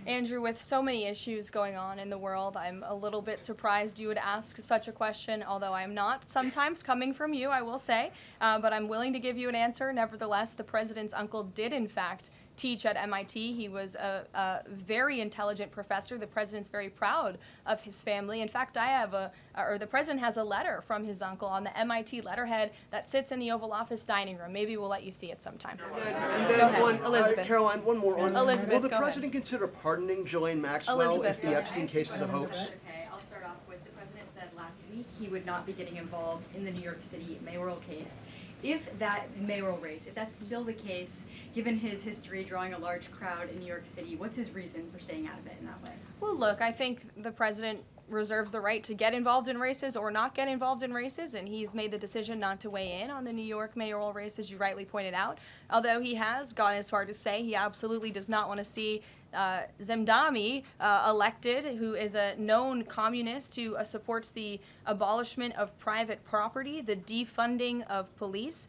Andrew, with so many issues going on in the world, I'm a little bit surprised you would ask such a question, although I'm not sometimes coming from you, I will say, but I'm willing to give you an answer. Nevertheless, the President's uncle did, in fact, teach at MIT. He was a very intelligent professor. The president's very proud of his family. In fact, the president has a letter from his uncle on the MIT letterhead that sits in the Oval Office dining room. Maybe we'll let you see it sometime. And then Elizabeth. Caroline, one more on. Elizabeth, will the go ahead. president consider pardoning Ghislaine Maxwell Elizabeth, if the Epstein case is a hoax? Okay, I'll start off with the president said last week he would not be getting involved in the New York City mayoral case. If that mayoral race, if that's still the case, given his history drawing a large crowd in New York City, what's his reason for staying out of it in that way? Well, look, I think the president reserves the right to get involved in races or not get involved in races, and he's made the decision not to weigh in on the New York mayoral race, as you rightly pointed out, although he has gone as far to say he absolutely does not want to see Zemdami elected, who is a known communist who supports the abolishment of private property, the defunding of police.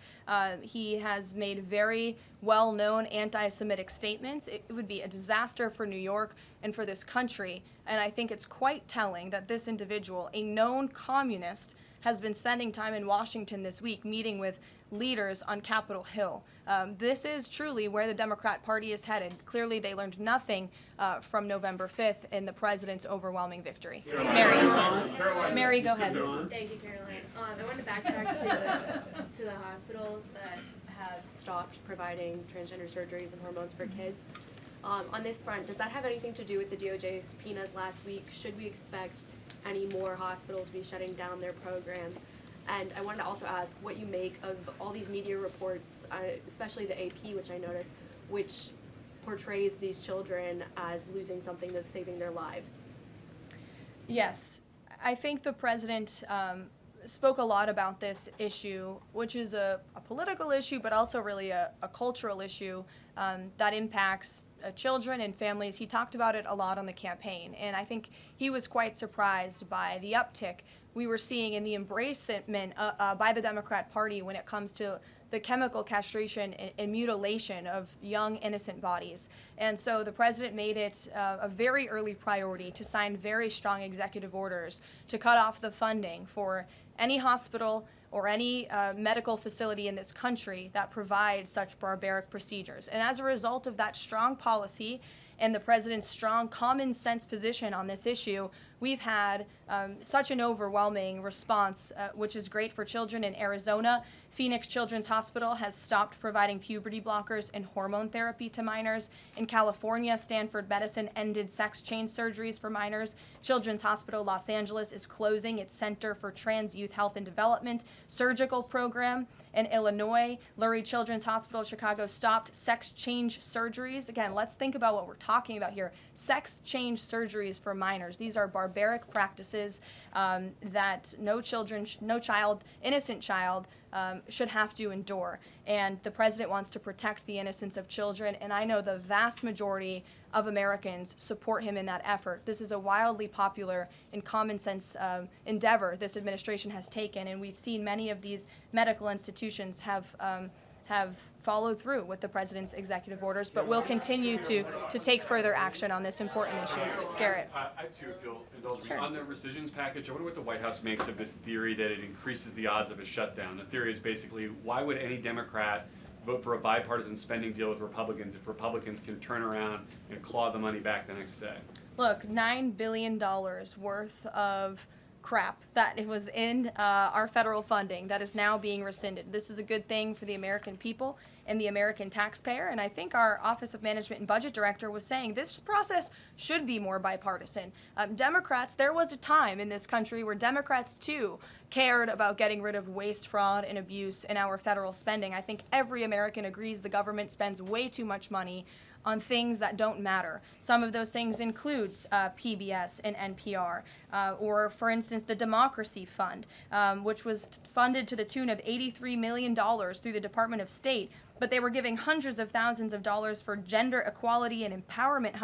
He has made very well-known anti-Semitic statements. It would be a disaster for New York and for this country, and I think it's quite telling that this individual, a known communist, has been spending time in Washington this week meeting with leaders on Capitol Hill. This is truly where the Democrat Party is headed. Clearly, they learned nothing from November 5th in the president's overwhelming victory. Mary, go ahead. Thank you, Caroline. I want to backtrack to the hospitals that have stopped providing transgender surgeries and hormones for kids. On this front, does that have anything to do with the DOJ subpoenas last week? Should we expect any more hospitals to be shutting down their programs? And I wanted to also ask what you make of all these media reports, especially the AP, which I noticed, which portrays these children as losing something that's saving their lives. Yes, I think the president spoke a lot about this issue, which is a political issue, but also really a cultural issue that impacts children and families. He talked about it a lot on the campaign, and I think he was quite surprised by the uptick we were seeing in the embracement by the Democrat Party when it comes to the chemical castration and mutilation of young, innocent bodies. And so the president made it a very early priority to sign very strong executive orders to cut off the funding for any hospital or any medical facility in this country that provides such barbaric procedures. And as a result of that strong policy and the president's strong common sense position on this issue, we've had such an overwhelming response, which is great for children in Arizona. Phoenix Children's Hospital has stopped providing puberty blockers and hormone therapy to minors. In California, Stanford Medicine ended sex change surgeries for minors. Children's Hospital Los Angeles is closing its Center for Trans Youth Health and Development surgical program. In Illinois, Lurie Children's Hospital Chicago stopped sex change surgeries. Again, let's think about what we're talking about here. Sex change surgeries for minors. These are barbaric practices that no child, innocent child, should have to endure. And the president wants to protect the innocence of children, and I know the vast majority of Americans support him in that effort. This is a wildly popular and common sense endeavor this administration has taken, and we've seen many of these medical institutions have followed through with the president's executive orders, but will continue to take further action on this important issue. Garrett. I too, if you'll indulge me. Sure. On the rescissions package, I wonder what the White House makes of this theory that it increases the odds of a shutdown. The theory is basically, why would any Democrat vote for a bipartisan spending deal with Republicans if Republicans can turn around and claw the money back the next day? Look, $9 billion worth of crap that it was in our federal funding that is now being rescinded. This is a good thing for the American people and the American taxpayer, and I think our Office of Management and Budget Director was saying this process should be more bipartisan. Democrats, there was a time in this country where Democrats too cared about getting rid of waste, fraud, and abuse in our federal spending. I think every American agrees the government spends way too much money on things that don't matter. Some of those things includes PBS and NPR, or for instance, the Democracy Fund, which was funded to the tune of $83 million through the Department of State, but they were giving hundreds of thousands of dollars for gender equality and empowerment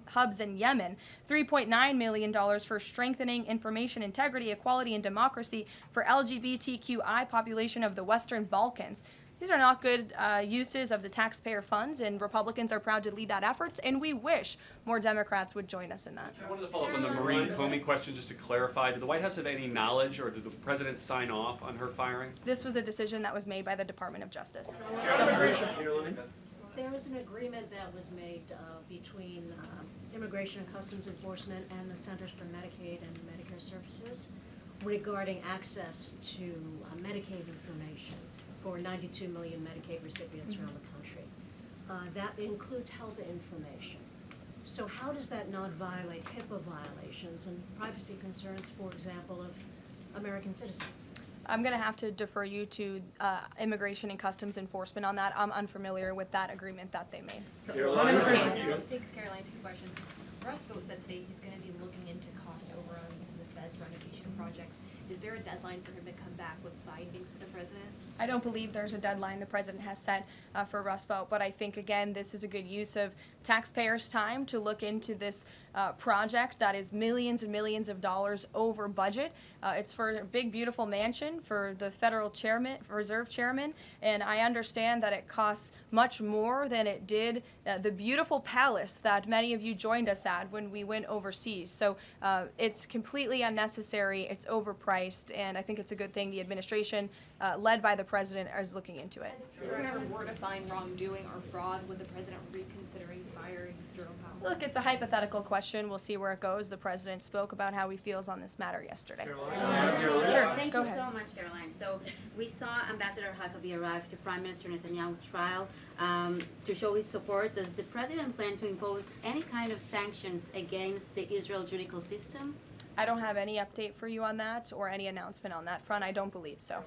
hubs in Yemen, $3.9 million for strengthening information integrity, equality, and democracy for LGBTQI population of the Western Balkans. These are not good uses of the taxpayer funds, and Republicans are proud to lead that effort, and we wish more Democrats would join us in that. I wanted to follow up on the Maureen Comey question just to clarify. Did the White House have any knowledge, or did the president sign off on her firing? This was a decision that was made by the Department of Justice. There was an agreement that was made between Immigration and Customs Enforcement and the Centers for Medicaid and Medicare Services regarding access to Medicaid information for 92 million Medicaid recipients around the country. That includes health information. So how does that not violate HIPAA violations and privacy concerns, for example, of American citizens? I'm going to have to defer you to Immigration and Customs Enforcement on that. I'm unfamiliar with that agreement that they made. Thanks, Caroline. Two questions. Russ Vought said today he's going to be looking into cost overruns in the Fed's renovation projects. Is there a deadline for him to come back with findings to the president? I don't believe there's a deadline the president has set for Russ Vought, but I think, again, this is a good use of taxpayers' time to look into this project that is millions and millions of dollars over budget. It's for a big, beautiful mansion for the federal chairman, reserve chairman, and I understand that it costs much more than it did the beautiful palace that many of you joined us at when we went overseas. So it's completely unnecessary, it's overpriced, and I think it's a good thing the administration, led by the president, is looking into it. If there ever were to find wrongdoing or fraud, would the president reconsidering firing Jerome Powell? Look, it's a hypothetical question. We'll see where it goes. The president spoke about how he feels on this matter yesterday. Sure. Thank Go you ahead. so much, Caroline. So we saw Ambassador Huckabee arrive to Prime Minister Netanyahu's trial to show his support. Does the president plan to impose any kind of sanctions against the Israel judicial system? I don't have any update for you on that or any announcement on that front. I don't believe so.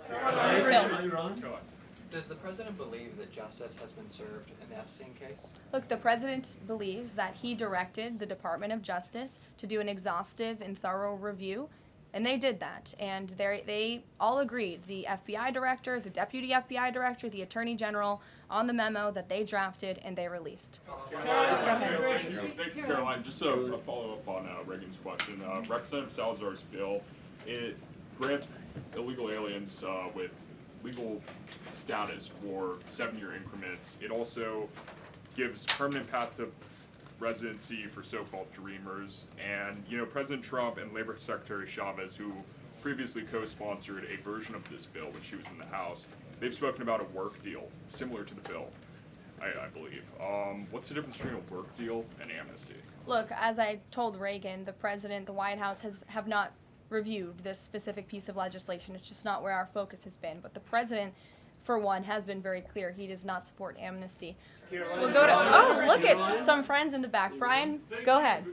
Does the president believe that justice has been served in the Epstein case? Look, the president believes that he directed the Department of Justice to do an exhaustive and thorough review, and they did that. And they all agreed, the FBI director, the deputy FBI director, the attorney general, on the memo that they drafted and they released. Thank you, Caroline. Just a follow-up on Reagan's question. Representative Salazar's bill, it grants illegal aliens with legal status for 7-year increments. It also gives permanent path to residency for so-called dreamers. And, you know, President Trump and Labor Secretary Chavez, who previously co-sponsored a version of this bill when she was in the House, they've spoken about a work deal similar to the bill, I believe. What's the difference between a work deal and amnesty? Look, as I told Reagan, the president, the White House have not reviewed this specific piece of legislation. It's just not where our focus has been. But the president, for one, has been very clear he does not support amnesty. We'll go to, oh, look at some friends in the back. Brian, go ahead.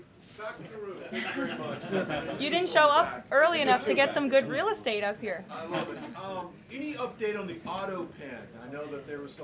You didn't show up early enough to get some good real estate up here. I love it. Any update on the auto pen? I know that there was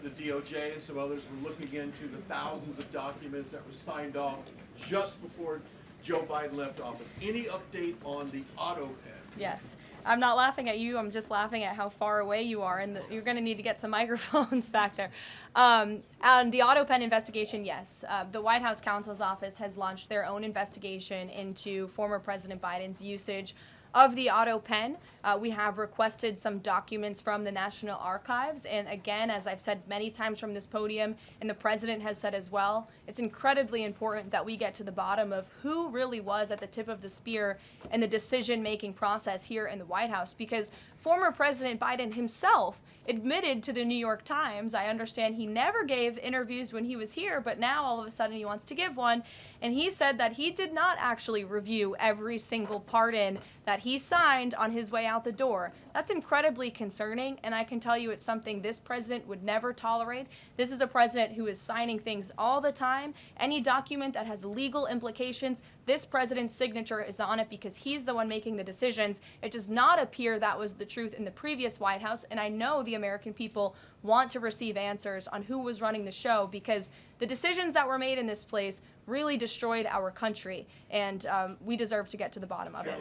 the DOJ and some others were looking into the thousands of documents that were signed off just before Joe Biden left office. Any update on the auto pen? Yes. I'm not laughing at you. I'm just laughing at how far away you are, and you're going to need to get some microphones back there. On the auto pen investigation, yes. The White House counsel's office has launched their own investigation into former President Biden's usage of the auto pen. We have requested some documents from the National Archives, and again, as I've said many times from this podium, and the president has said as well, it's incredibly important that we get to the bottom of who really was at the tip of the spear in the decision-making process here in the White House, because former President Biden himself admitted to the New York Times, I understand he never gave interviews when he was here, but now all of a sudden he wants to give one, and he said that he did not actually review every single pardon that he signed on his way out the door. That's incredibly concerning, and I can tell you it's something this president would never tolerate. This is a president who is signing things all the time. Any document that has legal implications, this president's signature is on it because he's the one making the decisions. It does not appear that was the truth in the previous White House, and I know the American people want to receive answers on who was running the show, because the decisions that were made in this place really destroyed our country, and we deserve to get to the bottom of it.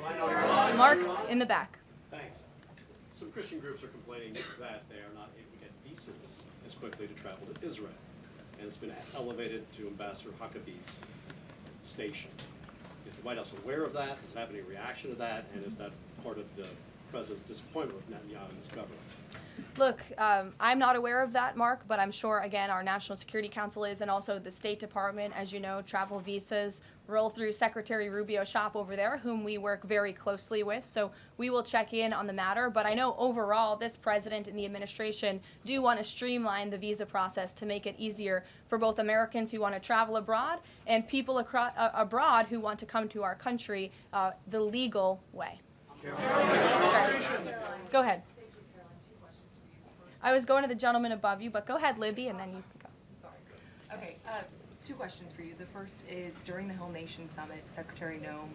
Mark, in the back. Thanks. Some Christian groups are complaining that they are not able to get visas as quickly to travel to Israel, and it's been elevated to Ambassador Huckabee's station. Is the White House aware of that? Does it have any reaction to that? And is that part of the president's disappointment with Netanyahu's government? Look, I'm not aware of that, Mark, but I'm sure, again, our National Security Council is, and also the State Department. As you know, travel visas roll through Secretary Rubio's shop over there, whom we work very closely with. So we will check in on the matter. But I know overall, this president and the administration do want to streamline the visa process to make it easier for both Americans who want to travel abroad and people abroad who want to come to our country the legal way. Sure. Go ahead. I was going to the gentleman above you, but go ahead, Libby, and then you can go. Sorry. Okay, two questions for you. The first is, during the Hill Nation Summit, Secretary Noem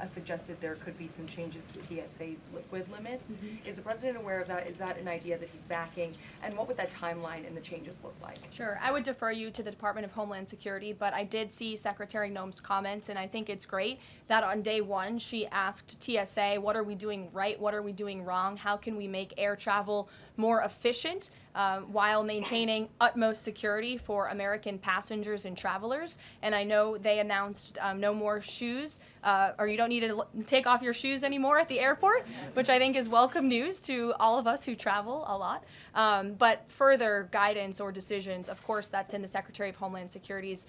suggested there could be some changes to TSA's liquid limits. Mm-hmm. Is the president aware of that? Is that an idea that he's backing? And what would that timeline and the changes look like? Sure. I would defer you to the Department of Homeland Security, but I did see Secretary Noem's comments, and I think it's great that on day one she asked TSA, what are we doing right? What are we doing wrong? How can we make air travel more efficient while maintaining utmost security for American passengers and travelers? And I know they announced no more shoes, or you don't need to take off your shoes anymore at the airport, which I think is welcome news to all of us who travel a lot. But further guidance or decisions, of course, that's in the Secretary of Homeland Security's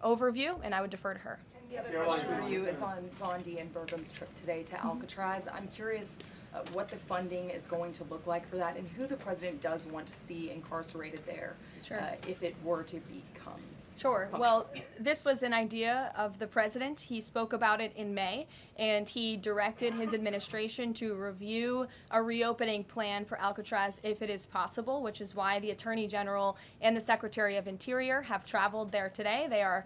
overview, and I would defer to her. And the other question for you is on Bondi and Burgum's trip today to Alcatraz. I'm curious what the funding is going to look like for that and who the president does want to see incarcerated there if it were to become. Sure. Well, this was an idea of the president. He spoke about it in May, and he directed his administration to review a reopening plan for Alcatraz if it is possible, which is why the Attorney General and the Secretary of Interior have traveled there today. They are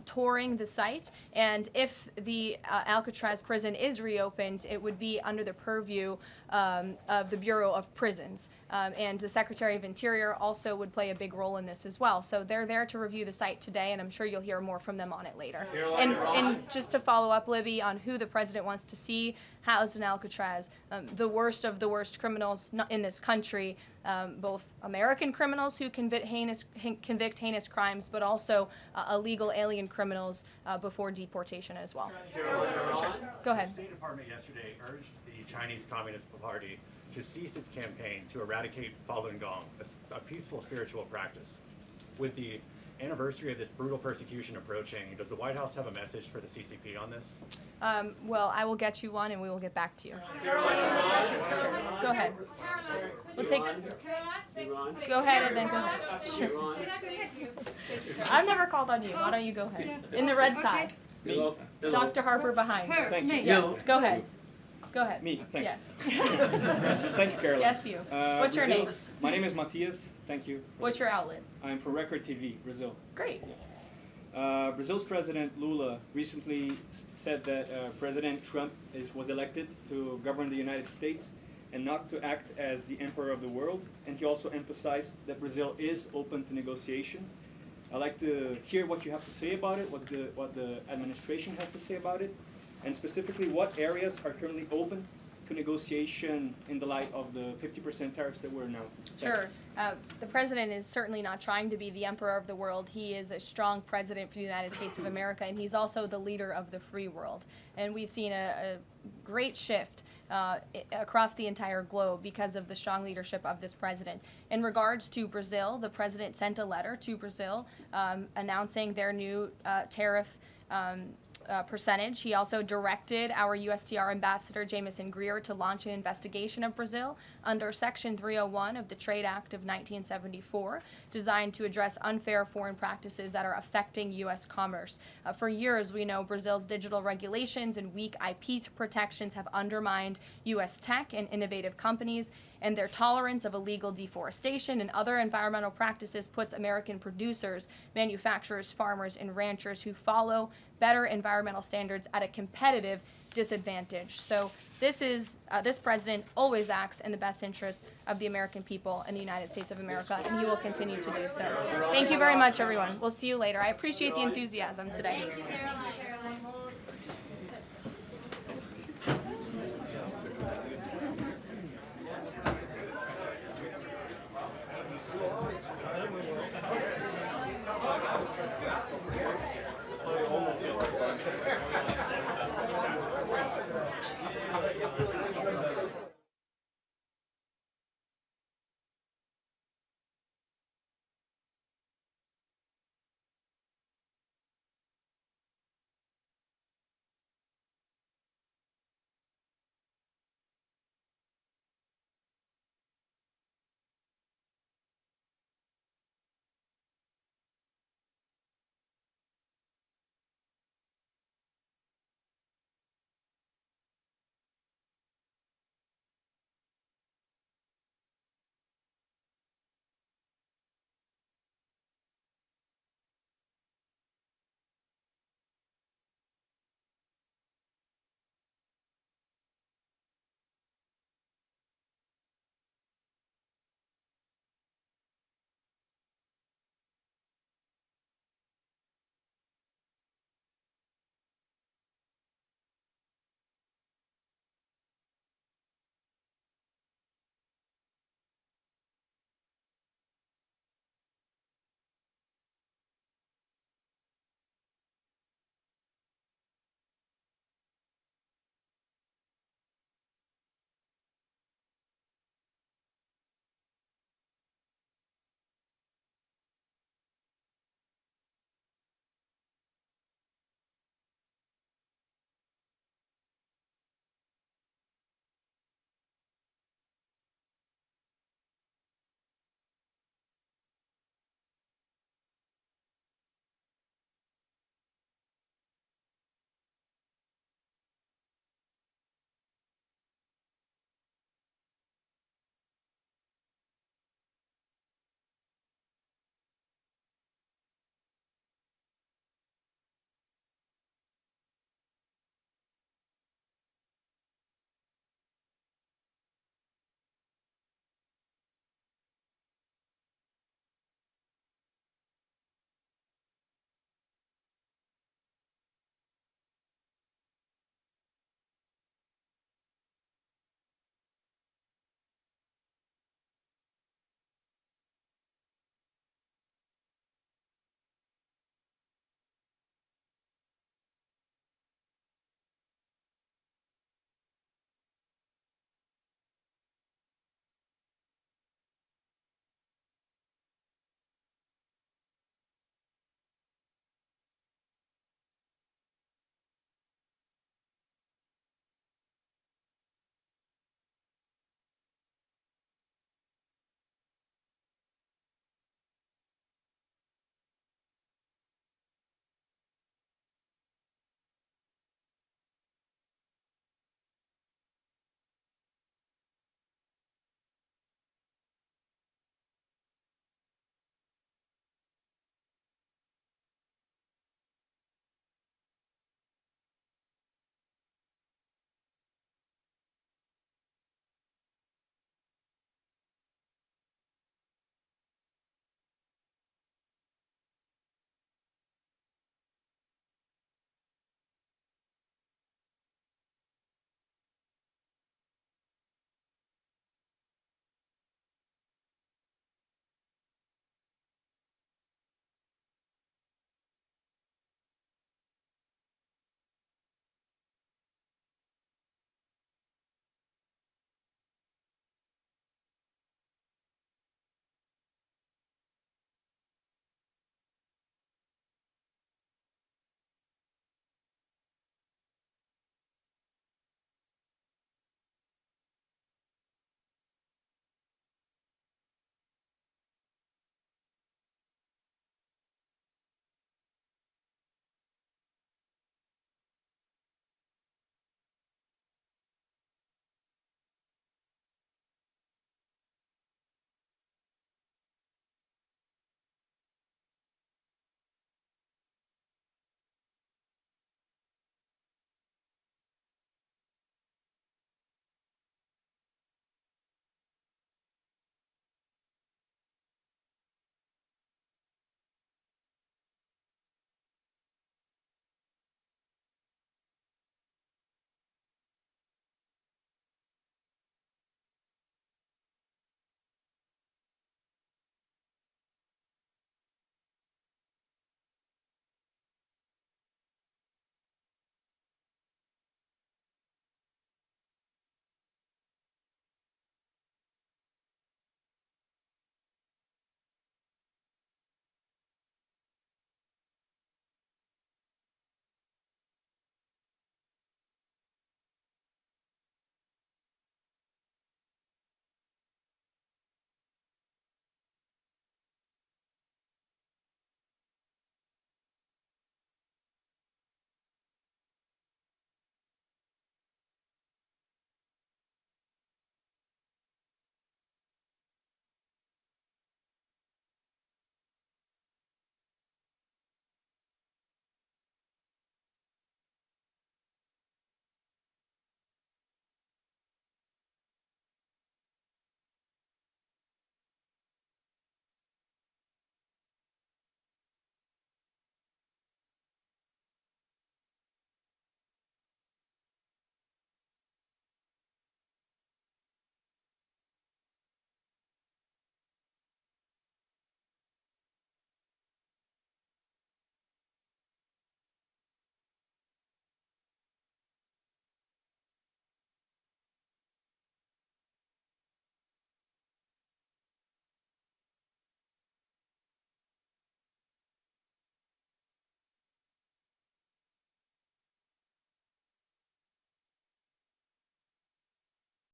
touring the site, and if the Alcatraz prison is reopened, it would be under the purview of the Bureau of Prisons. And the Secretary of Interior also would play a big role in this as well. So they're there to review the site today, and I'm sure you'll hear more from them on it later. And just to follow up, Libby, on who the president wants to see housed in Alcatraz, the worst of the worst criminals in this country, both American criminals who convict heinous crimes, but also illegal alien criminals before deportation as well. Sure. Go ahead. The State Department yesterday urged the Chinese Communist Party to cease its campaign to eradicate Falun Gong, a peaceful spiritual practice. With the anniversary of this brutal persecution approaching, does the White House have a message for the CCP on this? Well, I will get you one, and we will get back to you. Sure. Go ahead. We'll take. Go ahead, and then go ahead. Sure. I've never called on you. Why don't you go ahead? In the red tie. Me. Dr. Harper behind. Thank you. Yes. Go ahead. Go ahead. Me, thanks. Yes. Thank you, Caroline. Yes, you. What's your name? My name is Matias. Thank you. What's your outlet? I'm for Record TV, Brazil. Great. Yeah. Brazil's President Lula recently said that President Trump was elected to govern the United States and not to act as the emperor of the world. And he also emphasized that Brazil is open to negotiation. I'd like to hear what you have to say about it, what the administration has to say about it, and specifically what areas are currently open to negotiation in the light of the 50% tariffs that were announced. Sure. The president is certainly not trying to be the emperor of the world. He is a strong president for the United States of America, and he's also the leader of the free world. And we've seen a great shift across the entire globe because of the strong leadership of this president. In regards to Brazil, the president sent a letter to Brazil announcing their new tariff percentage. He also directed our USTR ambassador, Jameson Greer, to launch an investigation of Brazil under Section 301 of the Trade Act of 1974, designed to address unfair foreign practices that are affecting U.S. commerce. For years, we know Brazil's digital regulations and weak IP protections have undermined U.S. tech and innovative companies, and their tolerance of illegal deforestation and other environmental practices puts American producers, manufacturers, farmers, and ranchers who follow better environmental standards at a competitive disadvantage. So this president always acts in the best interest of the American people and the United States of America, and he will continue to do so. Thank you very much, everyone. We'll see you later. I appreciate the enthusiasm today. Caroline.